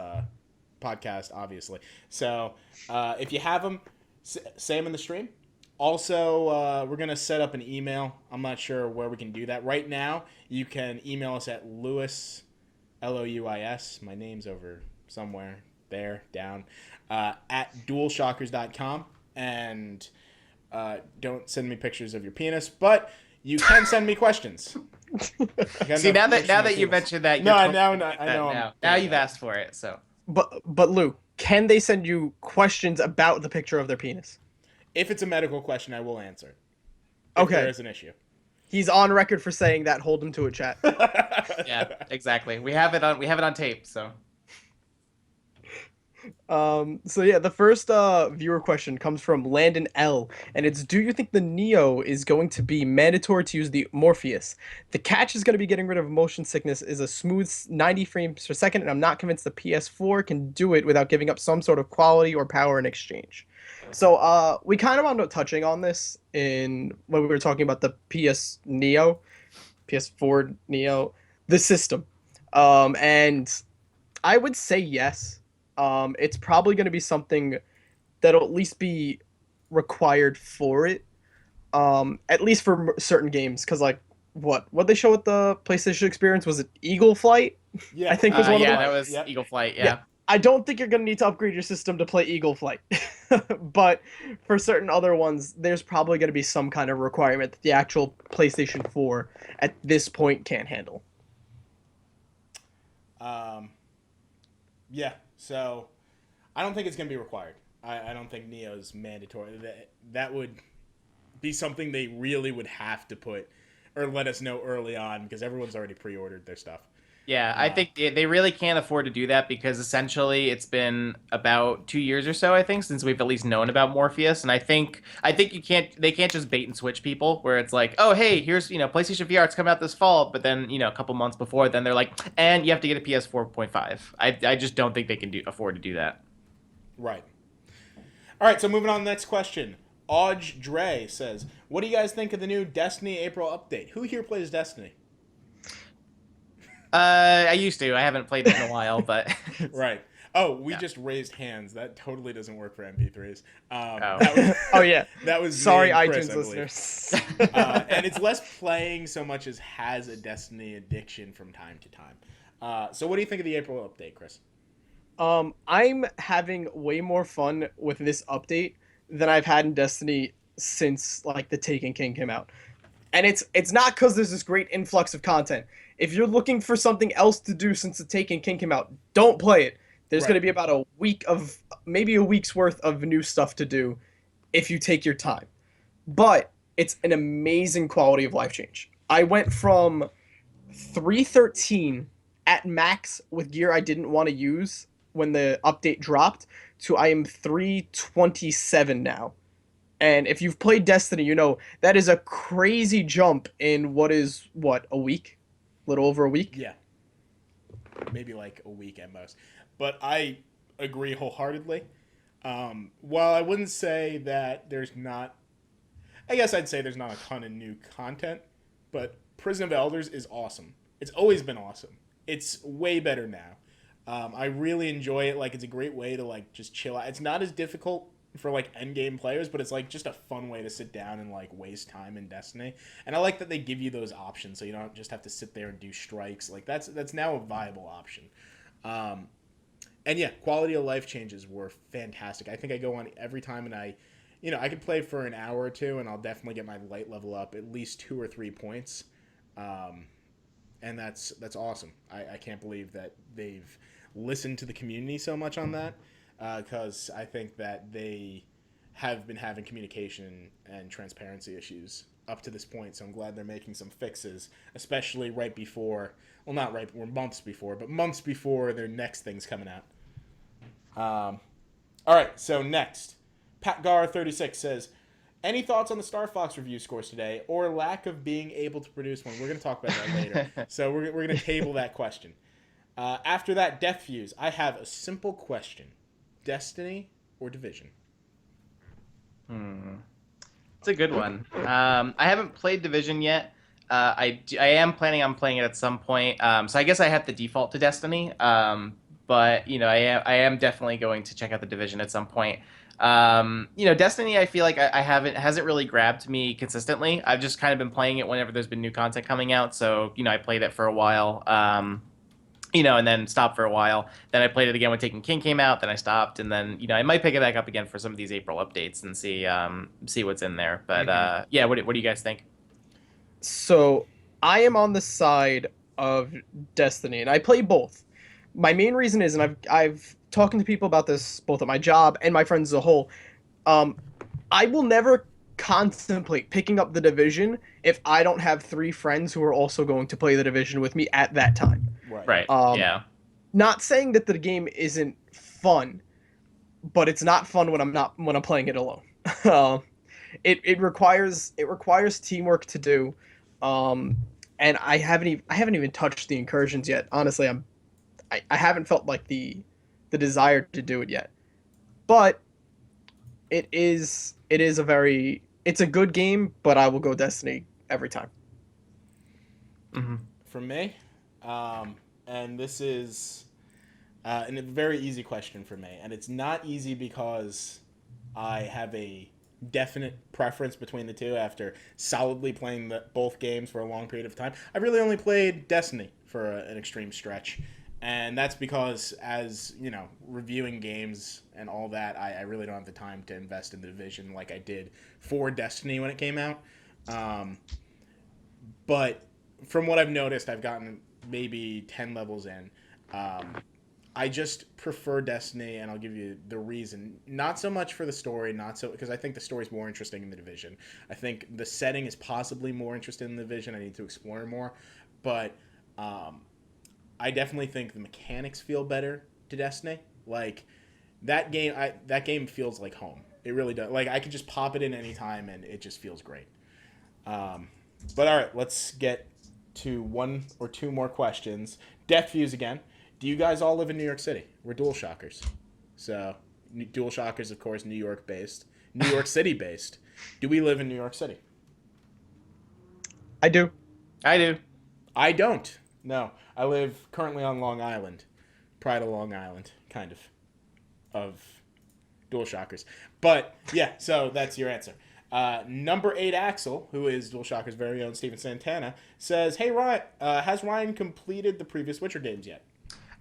podcast, obviously. So, if you have them, say them in the stream. Also, we're gonna set up an email. I'm not sure where we can do that right now. You can email us at Louis, Louis. My name's over somewhere there, down, at dualshockers.com. And don't send me pictures of your penis, but you can send me questions. See, now that you mentioned that, I know. Now you've asked for it, so. But Lou, can they send you questions about the picture of their penis? If it's a medical question, I will answer. If Okay. there is an issue. He's on record for saying that. Hold him to a chat. Yeah, exactly. We have it on tape, so. So yeah, the first viewer question comes from Landon L, and it's: do you think the Neo is going to be mandatory to use the Morpheus? The catch is going to be getting rid of motion sickness is a smooth 90 frames per second, and I'm not convinced the PS4 can do it without giving up some sort of quality or power in exchange. So we kind of wound up touching on this in when we were talking about the PS4 Neo, the system. And I would say yes. It's probably going to be something that'll at least be required for it. At least for certain games, because like what they show at the PlayStation Experience, was it Eagle Flight? Yeah. I think was one of them. That was Yep. Eagle Flight. Yeah. I don't think you're going to need to upgrade your system to play Eagle Flight. But for certain other ones, there's probably going to be some kind of requirement that the actual PlayStation 4 at this point can't handle. Yeah, so I don't think it's going to be required. I don't think Neo's mandatory. That would be something they really would have to put or let us know early on because everyone's already pre-ordered their stuff. Yeah, I think they really can't afford to do that because essentially it's been about 2 years or so, I think, since we've at least known about Morpheus, and I think they can't just bait and switch people where it's like, oh hey, here's PlayStation VR, it's coming out this fall, but then a couple months before, then they're like, and you have to get a PS 4.5. I just don't think they can afford to do that. Right. All right, so moving on to the next question. Auj Dre says, what do you guys think of the new Destiny April update? Who here plays Destiny? I used to. I haven't played it in a while, but Right. Oh, we just raised hands. That totally doesn't work for MP3s. Oh. That was, Oh yeah. that was Sorry, me and Chris, iTunes I believe. listeners. And it's less playing so much as has a Destiny addiction from time to time. So what do you think of the April update, Chris? I'm having way more fun with this update than I've had in Destiny since like the Taken King came out. And it's not because there's this great influx of content. If you're looking for something else to do since the Taken King came out, don't play it. There's Right. going to be about maybe a week's worth of new stuff to do if you take your time. But it's an amazing quality of life change. I went from 313 at max with gear I didn't want to use when the update dropped to I am 327 now. And if you've played Destiny, you know that is a crazy jump in a week? A little over a week? Yeah. Maybe like a week at most. But I agree wholeheartedly. While I wouldn't say that I guess I'd say there's not a ton of new content, but Prison of Elders is awesome. It's always been awesome. It's way better now. I really enjoy it. Like, it's a great way to like just chill out. It's not as difficult for like end game players, but it's like just a fun way to sit down and like waste time in Destiny. And I like that they give you those options, so you don't just have to sit there and do strikes. Like that's now a viable option. And yeah, quality of life changes were fantastic. I think I go on every time and I could play for an hour or two and I'll definitely get my light level up at least 2 or 3 points. And that's awesome. I can't believe that they've listened to the community so much on that. Because I think that they have been having communication and transparency issues up to this point. So I'm glad they're making some fixes, especially right before, well, not right, we're months before, but months before their next thing's coming out. All right, so next, Pat Gar 36 says, any thoughts on the Star Fox review scores today, or lack of being able to produce one? We're going to talk about that later. So we're going to table that question. After that, Death Fuse, I have a simple question. Destiny or Division? It's a good one. I haven't played Division yet. I am planning on playing it at some point. So I guess I have to default to Destiny. But I am definitely going to check out the Division at some point. Destiny, I feel like hasn't really grabbed me consistently. I've just kind of been playing it whenever there's been new content coming out. So I played it for a while. And then stopped for a while. Then I played it again when Taken King came out. Then I stopped, and then I might pick it back up again for some of these April updates and see what's in there. But yeah, what do you guys think? So I am on the side of Destiny, and I play both. My main reason is, and I've talking to people about this both at my job and my friends as a whole. I will never contemplate picking up the Division if I don't have 3 friends who are also going to play the Division with me at that time. Right. Yeah. Not saying that the game isn't fun, but it's not fun when I'm playing it alone. It requires teamwork to do, and I haven't even touched the incursions yet. Honestly, I haven't felt like the desire to do it yet. But it's a good game, but I will go Destiny every time. Mm-hmm. For me, and this is a very easy question for me, and it's not easy because I have a definite preference between the two after solidly playing both games for a long period of time. I really only played Destiny for an extreme stretch, And that's because, as you know, reviewing games and all that, I really don't have the time to invest in the division like I did for Destiny when it came out. Um, but from what I've noticed, I've gotten maybe 10 levels in. Um, I just prefer Destiny, and I'll give you the reason. Not so much for the story, not so because I think the story's more interesting in the Division. I think the setting is possibly more interesting in the Division. I need to explore more, but um, I definitely think the mechanics feel better to Destiny. Like that game feels like home. It really does. Like I could just pop it in anytime, and it just feels great. Um, but all right, let's get to one or two more questions. Death Fuse again. Do you guys all live in New York City? We're Dual Shockers. So, Dual Shockers, of course, New York based. New York City based. Do we live in New York City? I do. I do. I don't. No. I live currently on Long Island. Pride of Long Island, kind of Dual Shockers. But, yeah, so that's your answer. Number 8 Axel, who is Dual Shockers' very own Steven Santana, says, "Hey, Ryan, has Ryan completed the previous Witcher games yet?"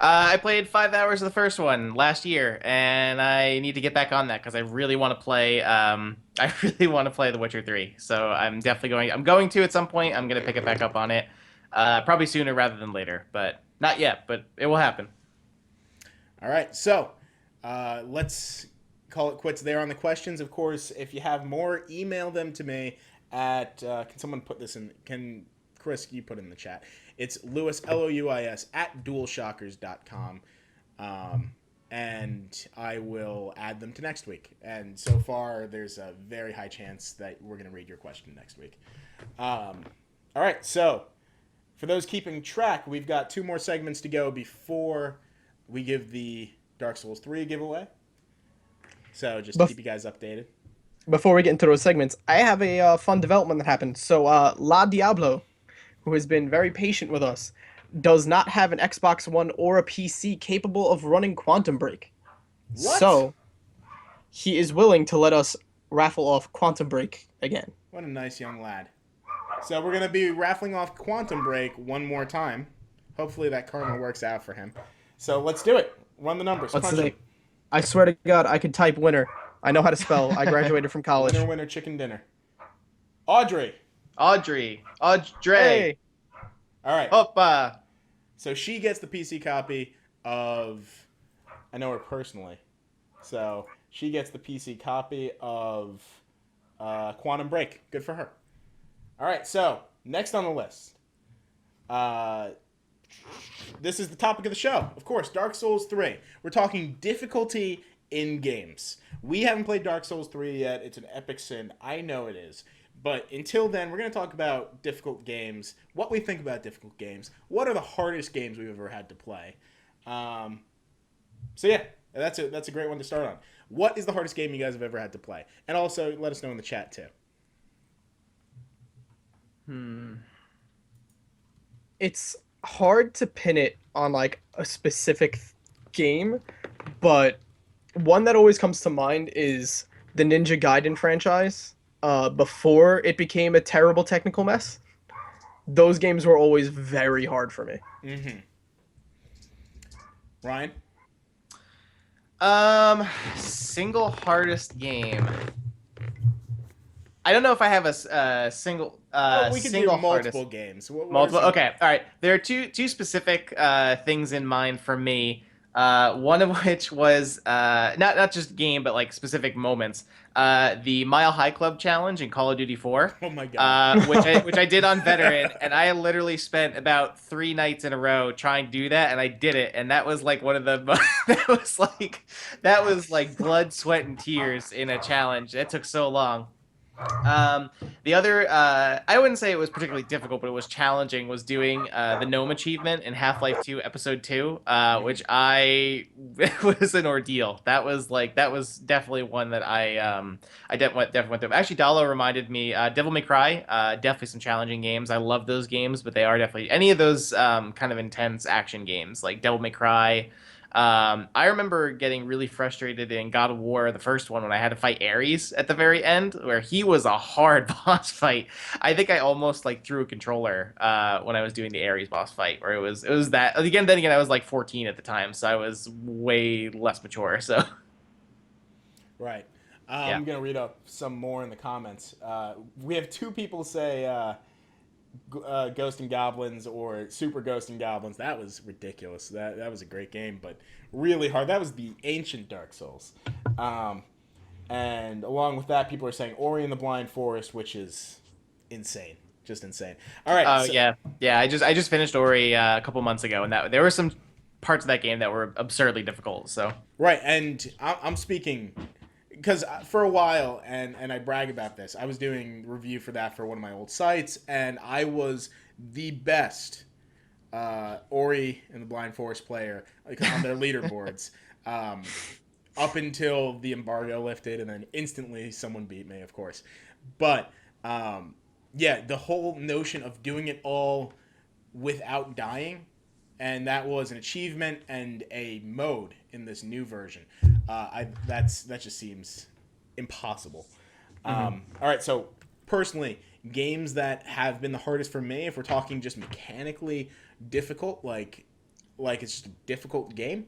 I played 5 hours of the first one last year, and I need to get back on that because I really want to play. I really want to play The Witcher 3. So I'm definitely going. I'm going to at some point. I'm going to pick it back up on it, probably sooner rather than later, but not yet. But it will happen. All right, so let's call it quits there on the questions. Of course, if you have more, email them to me at. Can someone put this in? Can Chris, you put it in the chat? It's Louis, Louis, at dualshockers.com. And I will add them to next week. And so far, there's a very high chance that we're going to read your question next week. All right, so for those keeping track, we've got 2 more segments to go before we give the Dark Souls 3 giveaway. So just to keep you guys updated. Before we get into those segments, I have a fun development that happened. So, La Diablo, who has been very patient with us, does not have an Xbox One or a PC capable of running Quantum Break. What? So, he is willing to let us raffle off Quantum Break again. What a nice young lad. So we're going to be raffling off Quantum Break one more time. Hopefully that karma works out for him. So let's do it. Run the numbers. What's Crunch the them. name? I swear to God, I could type winner. I know how to spell. I graduated from college. Winner, winner, chicken dinner. Audrey. Audrey. Hey. All right. Hoppa. So she gets the PC copy of... I know her personally. So she gets the PC copy of Quantum Break. Good for her. All right, so next on the list. This is the topic of the show. Of course, Dark Souls 3. We're talking difficulty in games. We haven't played Dark Souls 3 yet. It's an epic sin. I know it is. But until then, we're going to talk about difficult games, what we think about difficult games, what are the hardest games we've ever had to play. So yeah, that's a great one to start on. What is the hardest game you guys have ever had to play? And also, let us know in the chat, too. It's hard to pin it on like a specific game, but one that always comes to mind is the Ninja Gaiden franchise. Before it became a terrible technical mess, those games were always very hard for me. Mm-hmm. Ryan? Single hardest game. I don't know if I have a single. Well, we could do single multiple hardest. games. What Multiple. are some- Okay. All right. There are two specific things in mind for me. One of which was not just game, but like specific moments. The Mile High Club challenge in Call of Duty 4. Oh my god. Which I did on veteran, and I literally spent about 3 nights in a row trying to do that, and I did it, and that was like one of the that was like blood, sweat, and tears in a challenge. That took so long. The other, I wouldn't say it was particularly difficult, but it was challenging, was doing the Gnome achievement in Half-Life 2 Episode 2, which it was an ordeal. That was definitely one that I definitely went through. Actually, Dalo reminded me, Devil May Cry, definitely some challenging games. I love those games, but they are definitely, any of those kind of intense action games, like Devil May Cry, I remember getting really frustrated in God of War, the first one, when I had to fight Ares at the very end, where he was a hard boss fight. I think I almost like threw a controller when I was doing the Ares boss fight, where it was that again. Then again, I was like 14 at the time, so I was way less mature. So Right. yeah. I'm gonna read up some more in the comments. We have two people say Ghost and Goblins or Super Ghost and Goblins. That was ridiculous. That was a great game, but really hard. That was the ancient Dark Souls. And along with that, people are saying Ori and the Blind Forest, which is insane, just insane. All right. Oh So, yeah. I just finished Ori a couple months ago, and that there were some parts of that game that were absurdly difficult. So right, and I'm speaking because for a while, and I brag about this, I was doing review for that for one of my old sites, and I was the best Ori and the Blind Forest player like, on their leaderboards up until the embargo lifted, and then instantly someone beat me, of course. But yeah, the whole notion of doing it all without dying, and that was an achievement and a mode in this new version. That just seems impossible. All right, so personally, games that have been the hardest for me, if we're talking just mechanically difficult, like it's just a difficult game,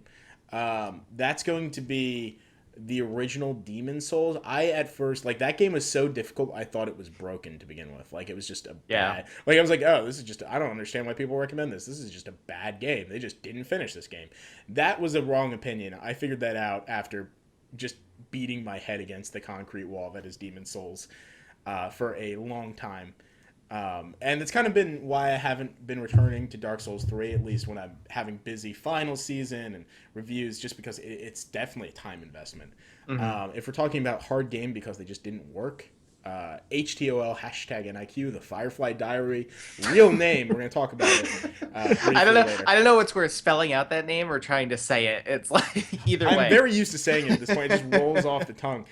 that's going to be the original Demon Souls. I at first like that game was so difficult I thought it was broken to begin with. Like it was just a bad. Like I was like, oh, this is just. I don't understand why people recommend this. This is just a bad game. They just didn't finish this game. That was a wrong opinion. I figured that out after just beating my head against the concrete wall that is Demon Souls for a long time. And it's kind of been why I haven't been returning to Dark Souls 3, at least when I'm having busy final season and reviews, just because it's definitely a time investment. If we're talking about hard game because they just didn't work, HTOL #NIQ, the Firefly Diary, real name. We're going to talk about it briefly I don't know. later. I don't know what's worse, spelling out that name or trying to say it. It's like either way. I'm very used to saying it at this point. It just rolls off the tongue.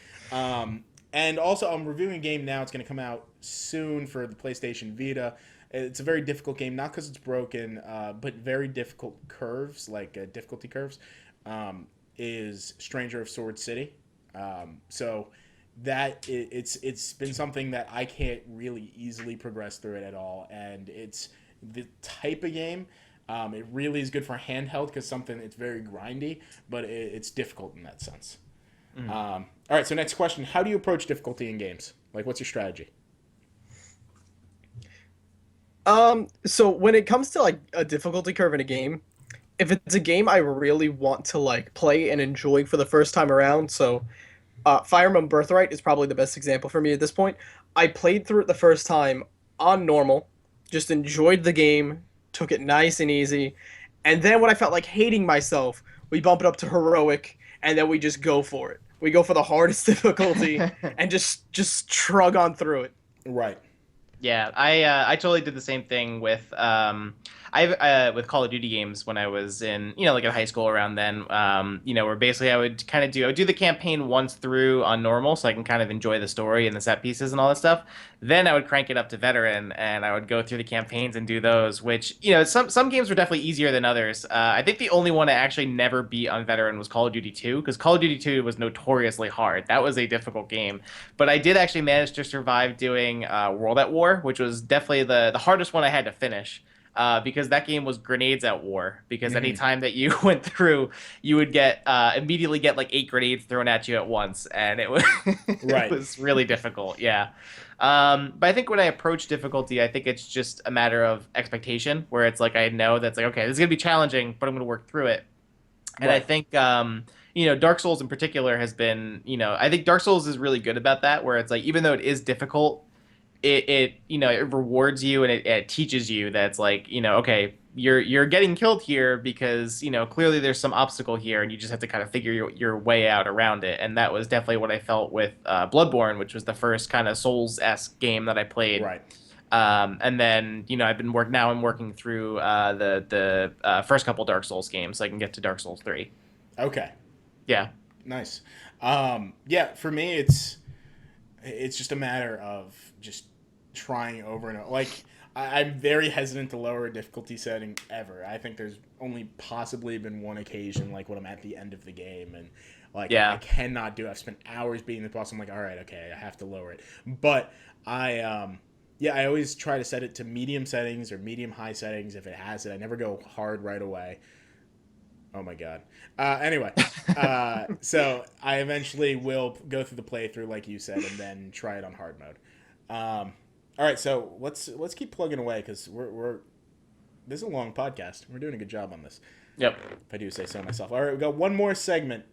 And also, I'm reviewing a game now. It's going to come out soon for the PlayStation Vita. It's a very difficult game, not because it's broken, but very difficult curves, like difficulty curves, is Stranger of Sword City. So that it's been something that I can't really easily progress through it at all. And it's the type of game. It really is good for handheld because it's very grindy, but it's difficult in that sense. All right, so next question. How do you approach difficulty in games? Like, what's your strategy? So when it comes to like a difficulty curve in a game, if it's a game I really want to like play and enjoy for the first time around, so Fire Emblem Birthright is probably the best example for me at this point. I played through it the first time on normal, just enjoyed the game, took it nice and easy, and then when I felt like hating myself, we bump it up to heroic, and then we just go for it. We go for the hardest difficulty and just trug on through it. Right. Yeah, I totally did the same thing with with Call of Duty games when I was in like in high school around then. Where basically I would do the campaign once through on normal so I can kind of enjoy the story and the set pieces and all that stuff. Then I would crank it up to veteran and I would go through the campaigns and do those. Which some games were definitely easier than others. I think the only one I actually never beat on veteran was Call of Duty 2 because Call of Duty 2 was notoriously hard. That was a difficult game, but I did actually manage to survive doing World at War, which was definitely the hardest one I had to finish. Because that game was grenades at war. Because any time that you went through, you would immediately get like 8 grenades thrown at you at once, and it was Right. it was really difficult. Yeah, but I think when I approach difficulty, I think it's just a matter of expectation, where it's like I know that's like okay, this is gonna be challenging, but I'm gonna work through it. And Right. I think Dark Souls in particular has been I think Dark Souls is really good about that, where it's like even though it is difficult. It rewards you and it teaches you that it's like okay, you're getting killed here because clearly there's some obstacle here and you just have to kind of figure your way out around it. And that was definitely what I felt with Bloodborne, which was the first kind of Souls-esque game that I played. Right. And then I'm working through the first couple Dark Souls games so I can get to Dark Souls 3. Okay. Yeah. Nice. Yeah, for me it's just a matter of just trying over and over. Like I'm very hesitant to lower a difficulty setting ever. I think there's only possibly been one occasion, like when I'm at the end of the game and like I Yeah. cannot do it. I've spent hours beating the boss. I'm like, all right, okay, I have to lower it. But I always try to set it to medium settings or medium high settings if it has it. I never go hard right away. Oh my god. Anyway, so I eventually will go through the playthrough like you said, and then try it on hard mode. All right, so let's keep plugging away because we're this is a long podcast. We're doing a good job on this, Yep. if I do say so myself. All right, we got one more segment.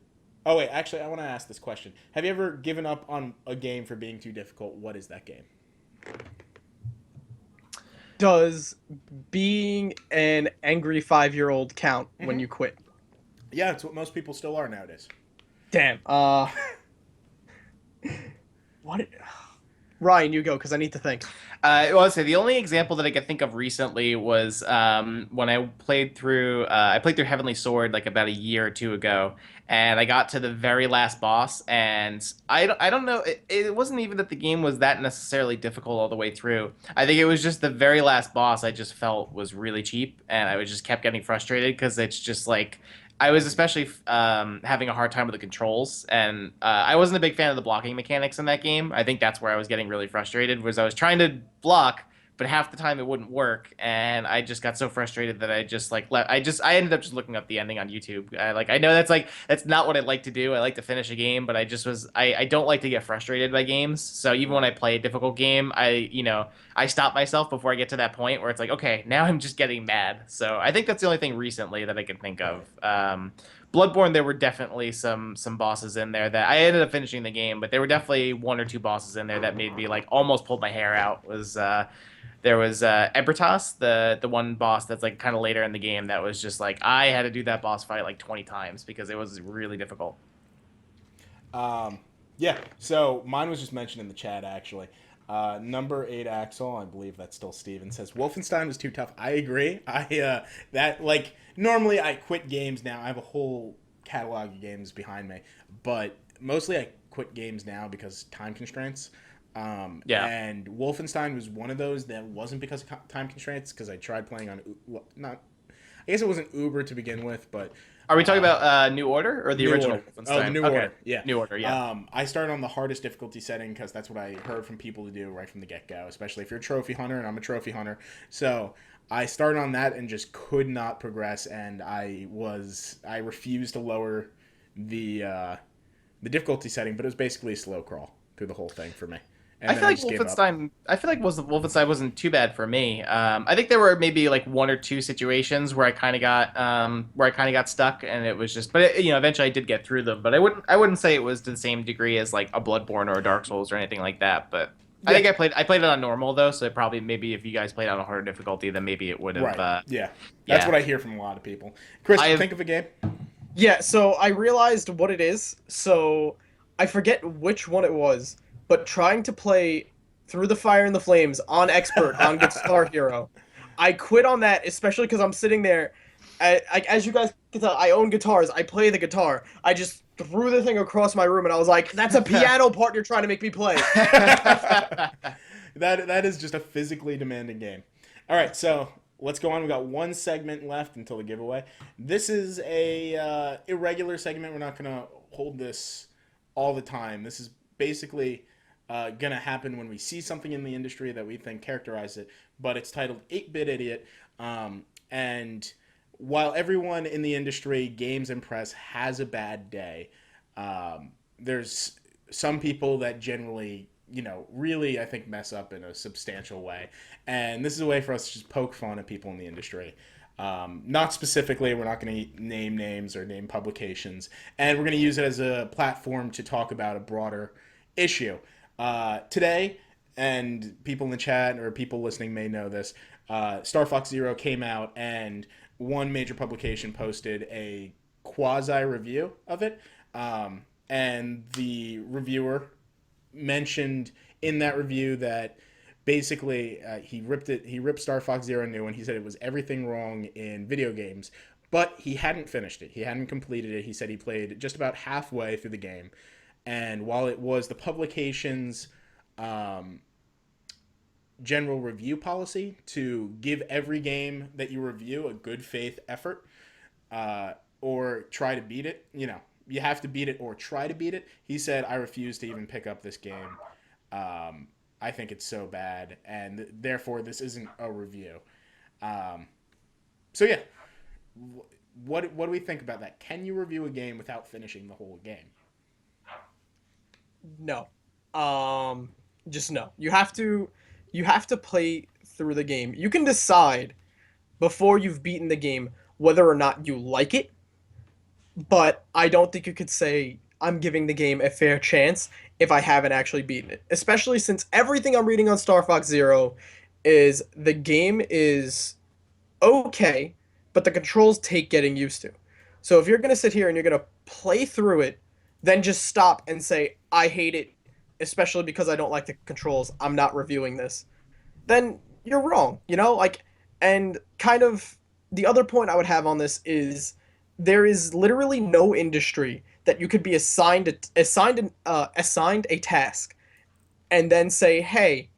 Oh wait, actually, I want to ask this question: have you ever given up on a game for being too difficult? What is that game? Does being an angry 5-year-old count when you quit? Yeah, it's what most people still are nowadays. Damn. What? Ryan, you go because I need to think. Well, I'll say the only example that I could think of recently was when I played through Heavenly Sword like about a year or two ago, and I got to the very last boss, and I don't know, it wasn't even that the game was that necessarily difficult all the way through. I think it was just the very last boss I just felt was really cheap, and I was just kept getting frustrated because it's just like I was especially having a hard time with the controls, and I wasn't a big fan of the blocking mechanics in that game. I think that's where I was getting really frustrated, was I was trying to block, but half the time it wouldn't work, and I just got so frustrated that I just like I ended up just looking up the ending on YouTube. I know that's not what I like to do. I like to finish a game, but I don't like to get frustrated by games. So even when I play a difficult game, I stop myself before I get to that point where it's like, okay, now I'm just getting mad. So I think that's the only thing recently that I can think of. Bloodborne, there were definitely some bosses in there that I ended up finishing the game, but there were definitely one or two bosses in there that made me like almost pulled my hair out. There was Ebertas, the one boss that's like kind of later in the game that was just like I had to do that boss fight like 20 times because it was really difficult. Yeah, so mine was just mentioned in the chat actually. Number 8 Axel, I believe that's still Steven, says Wolfenstein was too tough. I agree. That like normally I quit games now. I have a whole catalog of games behind me, but mostly I quit games now because time constraints. Yeah. And Wolfenstein was one of those that wasn't because of time constraints, because I tried playing on not. I guess it wasn't Uber to begin with, but Are we talking about New Order or the New original Order. Wolfenstein? Oh, the New Okay. Order. Yeah. New Order, yeah. I started on the hardest difficulty setting because that's what I heard from people to do right from the get-go, especially if you're a trophy hunter, and I'm a trophy hunter. So I started on that and just could not progress, and I refused to lower the difficulty setting, but it was basically a slow crawl through the whole thing for me. And I feel like Wolfenstein wasn't too bad for me. I think there were maybe like one or two situations where I kind of got stuck, and it was just. But eventually I did get through them. But I wouldn't say it was to the same degree as like a Bloodborne or a Dark Souls or anything like that. But I think I played it on normal though, so it probably maybe if you guys played on a harder difficulty, then maybe it would have. Right. That's what I hear from a lot of people. Chris, think of a game. Yeah, so I realized what it is. So I forget which one it was. But trying to play Through the Fire and the Flames on Expert on Guitar Hero, I quit on that, especially because I'm sitting there. As you guys can tell, I own guitars. I play the guitar. I just threw the thing across my room, and I was like, that's a piano part you're trying to make me play. That is just a physically demanding game. All right, so let's go on. We got one segment left until the giveaway. This is a irregular segment. We're not going to hold this all the time. This is basically gonna happen when we see something in the industry that we think characterizes it, but it's titled 8-Bit Idiot. And while everyone in the industry, games and press, has a bad day, there's some people that generally, really, I think, mess up in a substantial way. And this is a way for us to just poke fun at people in the industry. Not specifically, we're not going to name names or name publications, and we're going to use it as a platform to talk about a broader issue. Today, and people in the chat or people listening may know this, Star Fox Zero came out, and one major publication posted a quasi-review of it, and the reviewer mentioned in that review that basically he ripped Star Fox Zero new, and he said it was everything wrong in video games, but he hadn't finished it. He hadn't completed it. He said he played just about halfway through the game. And while it was the publication's general review policy to give every game that you review a good faith effort, or try to beat it. You know, you have to beat it or try to beat it. He said, "I refuse to even pick up this game. I think it's so bad, and therefore this isn't a review." So yeah, what do we think about that? Can you review a game without finishing the whole game? No. Just no. You have to play through the game. You can decide before you've beaten the game whether or not you like it, but I don't think you could say I'm giving the game a fair chance if I haven't actually beaten it. Especially since everything I'm reading on Star Fox Zero is the game is okay, but the controls take getting used to. So if you're going to sit here and you're going to play through it, then just stop and say, I hate it, especially because I don't like the controls, I'm not reviewing this, then you're wrong, you know? Like, and kind of the other point I would have on this is there is literally no industry that you could be assigned a task and then say, hey,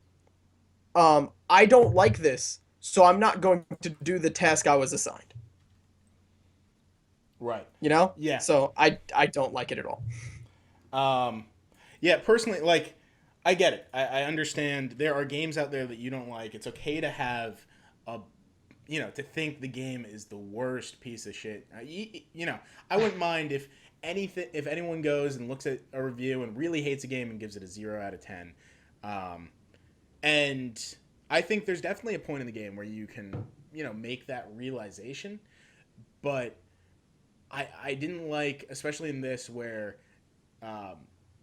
I don't like this, so I'm not going to do the task I was assigned. Right. You know? Yeah. So I don't like it at all. Yeah, personally, like, I get it. I understand there are games out there that you don't like. It's okay to have to think the game is the worst piece of shit. I wouldn't mind if anyone goes and looks at a review and really hates a game and gives it a 0 out of 10. And I think there's definitely a point in the game where you can, make that realization. But I didn't like, especially in this, where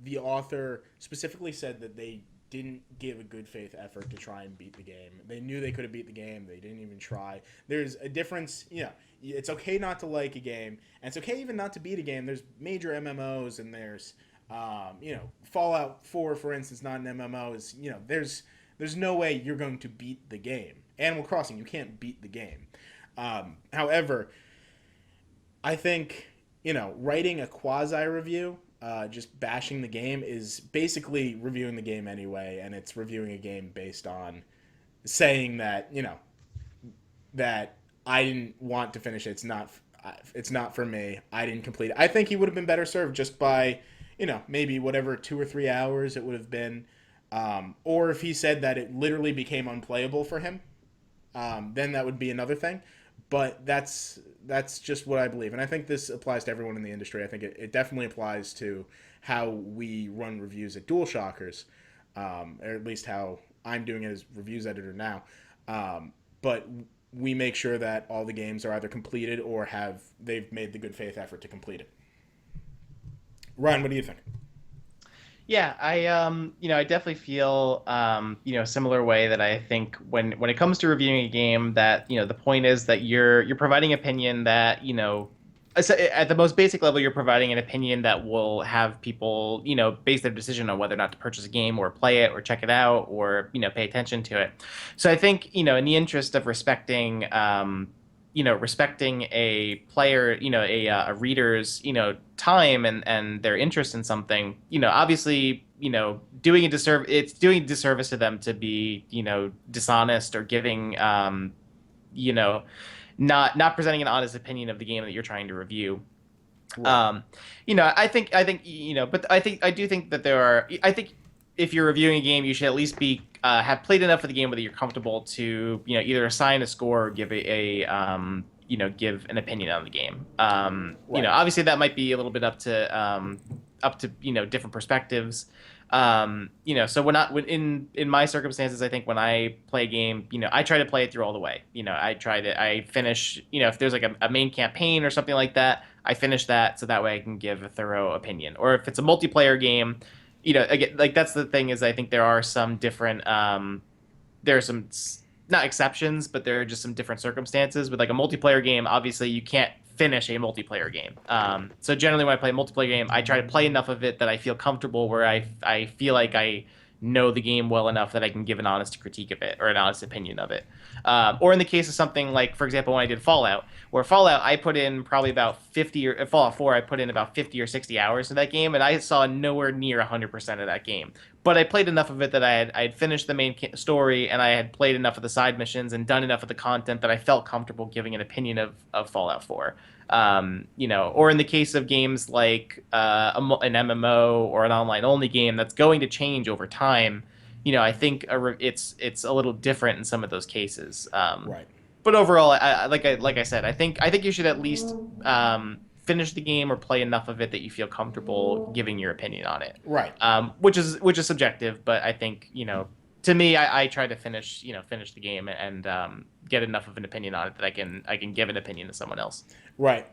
the author specifically said that they didn't give a good faith effort to try and beat the game. They knew they could have beat the game. They didn't even try. There's a difference. It's okay not to like a game, and it's okay even not to beat a game. There's major MMOs, and there's, Fallout 4, for instance, not an MMO. There's no way you're going to beat the game. Animal Crossing, you can't beat the game. However, I think, writing a quasi-review, just bashing the game, is basically reviewing the game anyway, and it's reviewing a game based on saying that, that I didn't want to finish it. It's not for me. I didn't complete it. I think he would have been better served just by, maybe whatever 2 or 3 hours it would have been. Or if he said that it literally became unplayable for him, then that would be another thing. But that's just what I believe. And I think this applies to everyone in the industry. I think it definitely applies to how we run reviews at DualShockers, or at least how I'm doing it as reviews editor now. But we make sure that all the games are either completed or they've made the good faith effort to complete it. Ryan, what do you think? Yeah, I definitely feel, a similar way that I think when it comes to reviewing a game that, the point is that you're providing opinion that, at the most basic level, you're providing an opinion that will have people, base their decision on whether or not to purchase a game or play it or check it out or, pay attention to it. So I think, in the interest of respecting, respecting a player, a reader's, time and their interest in something, obviously, doing a disservice to them to be, dishonest or giving, not presenting an honest opinion of the game that you're trying to review. Right. But I do think that I think if you're reviewing a game, you should at least be have played enough of the game whether you're comfortable to either assign a score or give give an opinion on the game. Right. Obviously that might be a little bit up to different perspectives. So in my circumstances, I think when I play a game, I try to play it through all the way. I finish, if there's like a main campaign or something like that, I finish that so that way I can give a thorough opinion. Or if it's a multiplayer game, again, like that's the thing is I think there are some different, there are some not exceptions, but there are just some different circumstances with like a multiplayer game. Obviously you can't finish a multiplayer game. So generally when I play a multiplayer game, I try to play enough of it that I feel comfortable where I feel like I know the game well enough that I can give an honest critique of it or an honest opinion of it. Or in the case of something like, for example, when I did Fallout, I put in probably about 50 Fallout 4, I put in about 50 or 60 hours to that game, and I saw nowhere near 100% of that game. but I played enough of it that I had finished the main story, and I had played enough of the side missions and done enough of the content that I felt comfortable giving an opinion of Fallout 4. Or in the case of games like an MMO or an online only game that's going to change over time, I think it's a little different in some of those cases. Right. But overall, like I said, I think you should at least finish the game or play enough of it that you feel comfortable giving your opinion on it. Right. Which is subjective, but I think to me, I try to finish the game and get enough of an opinion on it that I can give an opinion to someone else. Right.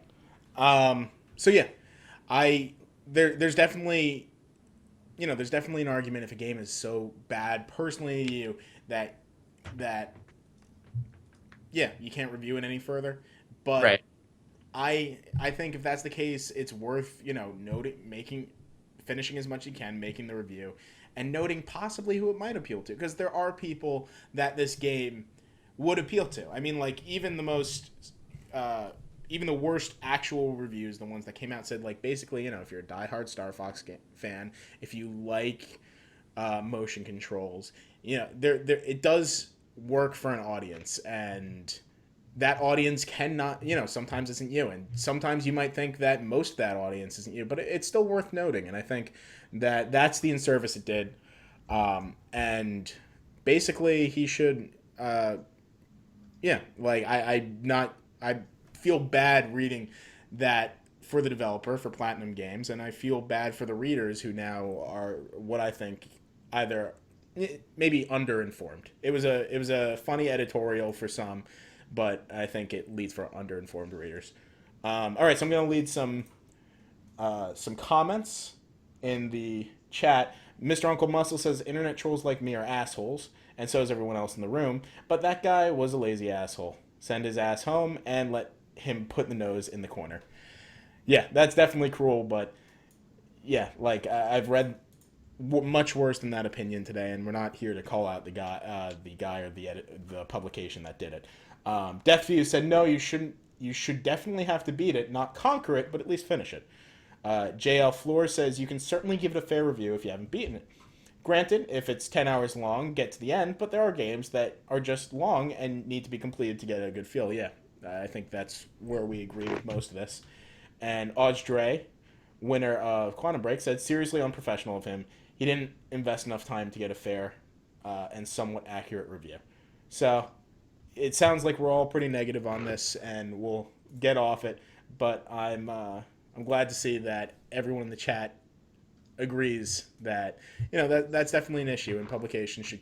So yeah, there's definitely an argument if a game is so bad personally to you that yeah, you can't review it any further. But right. I think if that's the case, it's worth finishing as much as you can, making the review, and noting possibly who it might appeal to, because there are people that this game would appeal to. I mean, like even the worst actual reviews, the ones that came out, said like basically, if you're a diehard Star Fox fan, if you like motion controls, it does work for an audience, and that audience cannot, sometimes isn't you, and sometimes you might think that most of that audience isn't you, but it's still worth noting, and I think that that's the in-service it did, and basically he should, I feel bad reading that for the developer, for Platinum Games, and I feel bad for the readers who now are what I think either maybe underinformed. It was a funny editorial for some, but I think it leads for underinformed readers. All right, so I'm going to lead some comments in the chat. Mr. Uncle Muscle says, internet trolls like me are assholes, and so is everyone else in the room, but that guy was a lazy asshole. Send his ass home and let him put the nose in the corner. Yeah, that's definitely cruel, but yeah, like I've read much worse than that opinion today, and we're not here to call out the guy or the publication that did it. Deathview said, no, you shouldn't. You should definitely have to beat it, not conquer it, but at least finish it. JL Floor says, you can certainly give it a fair review if you haven't beaten it. Granted, if it's 10 hours long, get to the end, but there are games that are just long and need to be completed to get a good feel. Yeah, I think that's where we agree with most of this. And Audrey, winner of Quantum Break, said, seriously unprofessional of him. He didn't invest enough time to get a fair and somewhat accurate review. So it sounds like we're all pretty negative on this, and we'll get off it. But I'm glad to see that everyone in the chat agrees that that's definitely an issue, and publications should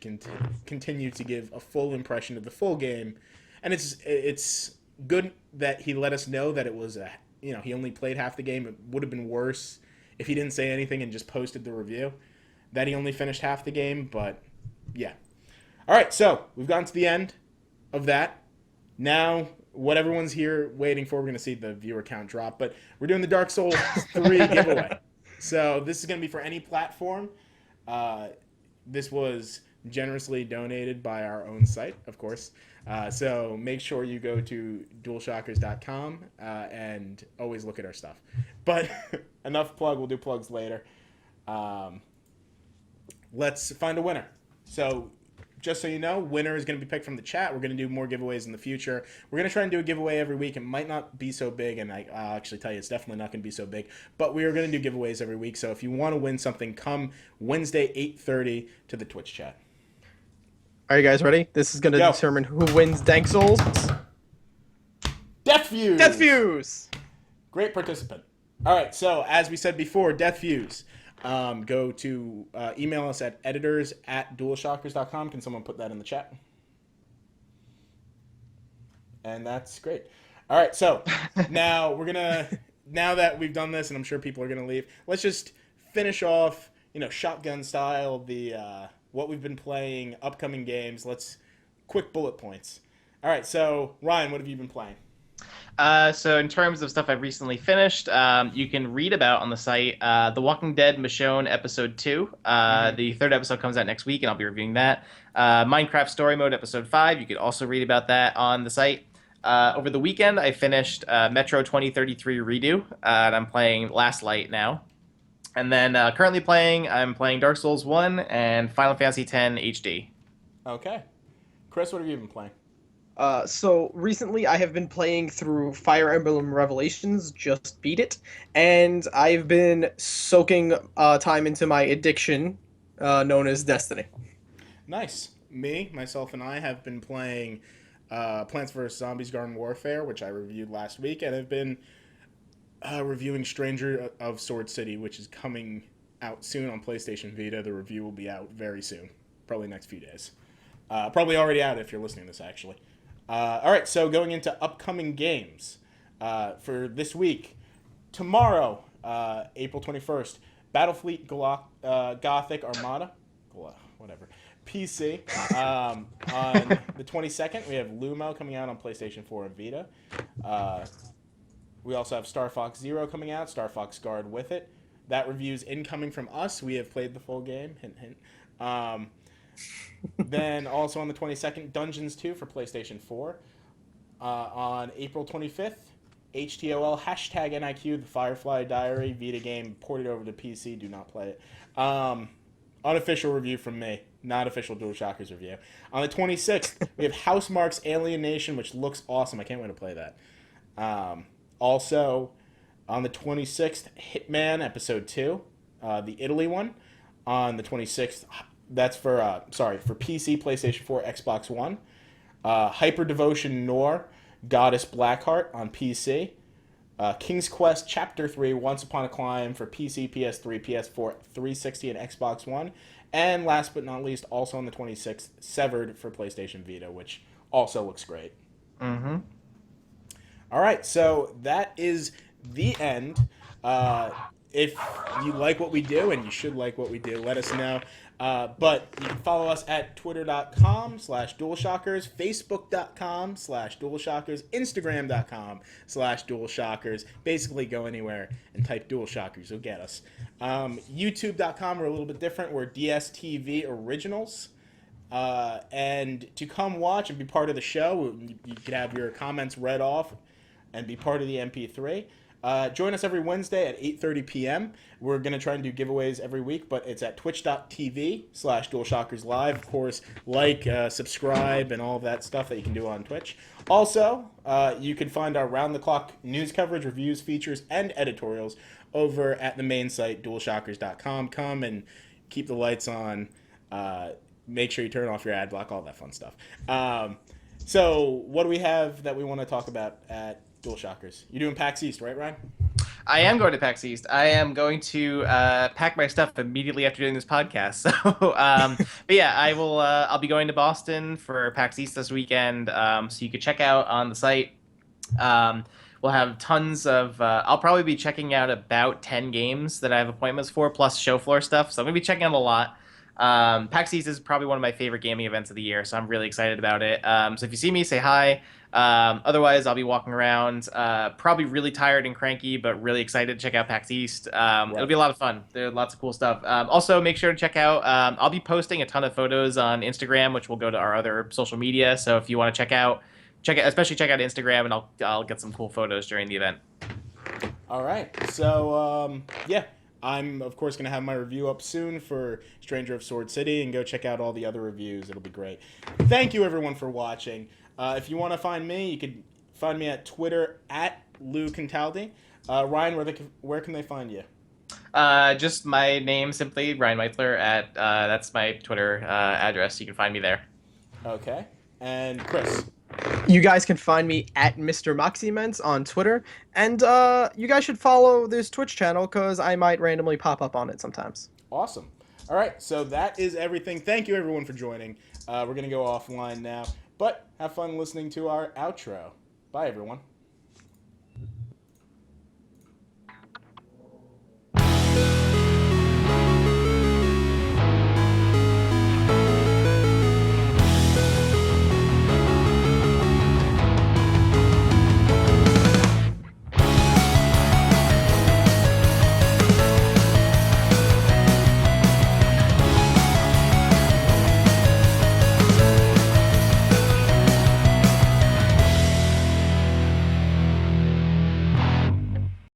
continue to give a full impression of the full game. And it's good that he let us know that it was he only played half the game. It would have been worse if he didn't say anything and just posted the review that he only finished half the game. But yeah, all right, so we've gotten to the end of that. Now what everyone's here waiting for, we're going to see the viewer count drop, but we're doing the Dark Souls 3 giveaway. So this is going to be for any platform. This was generously donated by our own site, of course. So make sure you go to dualshockers.com and always look at our stuff. But enough plug. We'll do plugs later. Let's find a winner. So just so you know, winner is going to be picked from the chat. We're going to do more giveaways in the future. We're going to try and do a giveaway every week. It might not be so big, and I'll actually tell you it's definitely not going to be so big. But we are going to do giveaways every week. So if you want to win something, come Wednesday, 8:30 to the Twitch chat. Are you guys ready? This is going to determine who wins Dank Souls. Deathfuse! Deathfuse! Great participant. All right, so as we said before, Deathfuse. Go to email us at editors@dualshockers.com. Can someone put that in the chat? And that's great. All right, so now now that we've done this, and I'm sure people are gonna leave, let's just finish off, shotgun style, the what we've been playing, upcoming games. Let's quick bullet points. All right, so Ryan, what have you been playing? So in terms of stuff I've recently finished, you can read about on the site The Walking Dead Michonne Episode 2. The third episode comes out next week, and I'll be reviewing that. Minecraft Story Mode Episode 5. You could also read about that on the site. Over the weekend, I finished Metro 2033 Redo, and I'm playing Last Light now. And then currently I'm playing Dark Souls 1 and Final Fantasy X HD. Okay. Chris, what have you been playing? So recently I have been playing through Fire Emblem Revelations, just beat it, and I've been soaking time into my addiction, known as Destiny. Nice. Me, myself, and I have been playing Plants vs. Zombies Garden Warfare, which I reviewed last week, and I've been reviewing Stranger of Sword City, which is coming out soon on PlayStation Vita. The review will be out very soon, probably next few days. Probably already out if you're listening to this, actually. All right, so going into upcoming games for this week. Tomorrow, April 21st, Battlefleet Gothic Armada, whatever, PC. On the 22nd, we have Lumo coming out on PlayStation 4 and Vita. We also have Star Fox Zero coming out, Star Fox Guard with it. That review's incoming from us. We have played the full game, hint, hint. Then also on the 22nd, Dungeons 2 for PlayStation 4. On April 25th, HTOL, hashtag NIQ, the Firefly Diary, Vita game ported over to PC. Do not play it. Unofficial review from me, not official DualShockers review. On the 26th, we have Housemarque's Alienation, which looks awesome. I can't wait to play that. Also, on the 26th, Hitman Episode 2, the Italy one. On the 26th, that's for PC, PlayStation 4, Xbox One. Hyper Devotion Noir, Goddess Blackheart on PC. King's Quest Chapter 3, Once Upon a Climb for PC, PS3, PS4, 360, and Xbox One. And last but not least, also on the 26th, Severed for PlayStation Vita, which also looks great. Mm-hmm. All right, so that is the end. If you like what we do, and you should like what we do, let us know. But you can follow us at twitter.com/DualShockers, facebook.com/DualShockers, instagram.com/DualShockers. Basically, go anywhere and type DualShockers. You'll get us. YouTube.com, we're a little bit different. We're DSTV Originals. And to come watch and be part of the show, you can have your comments read off and be part of the MP3. Join us every Wednesday at 8:30 p.m. We're going to try and do giveaways every week, but it's at twitch.tv/DualShockers Live. Of course, subscribe, and all of that stuff that you can do on Twitch. Also, you can find our round-the-clock news coverage, reviews, features, and editorials over at the main site, DualShockers.com. Come and keep the lights on. Make sure you turn off your ad block, all that fun stuff. So what do we have that we want to talk about at DualShockers? You're doing PAX East, right, Ryan? I am going to PAX East. I am going to pack my stuff immediately after doing this podcast. So, but yeah, I will. I'll be going to Boston for PAX East this weekend. So you can check out on the site. We'll have tons of. I'll probably be checking out about 10 games that I have appointments for, plus show floor stuff. So I'm gonna be checking out a lot. PAX East is probably one of my favorite gaming events of the year, so I'm really excited about it. So if you see me, say hi. Otherwise, I'll be walking around, probably really tired and cranky, but really excited to check out PAX East. It'll be a lot of fun. There's lots of cool stuff. Also, make sure to check out, I'll be posting a ton of photos on Instagram, which will go to our other social media. So if you want to especially check out Instagram, and I'll get some cool photos during the event. All right. So, yeah. I'm, of course, going to have my review up soon for Stranger of Sword City, and go check out all the other reviews. It'll be great. Thank you, everyone, for watching. If you want to find me, you can find me at Twitter at Lou Contaldi. Ryan, where can they find you? Just my name, simply Ryan Meitler. That's my Twitter address. You can find me there. Okay. And Chris? You guys can find me at Mr. Moxyments on Twitter, and you guys should follow this Twitch channel because I might randomly pop up on it sometimes. Awesome. All right, so that is everything. Thank you, everyone, for joining. We're going to go offline now, but have fun listening to our outro. Bye, everyone.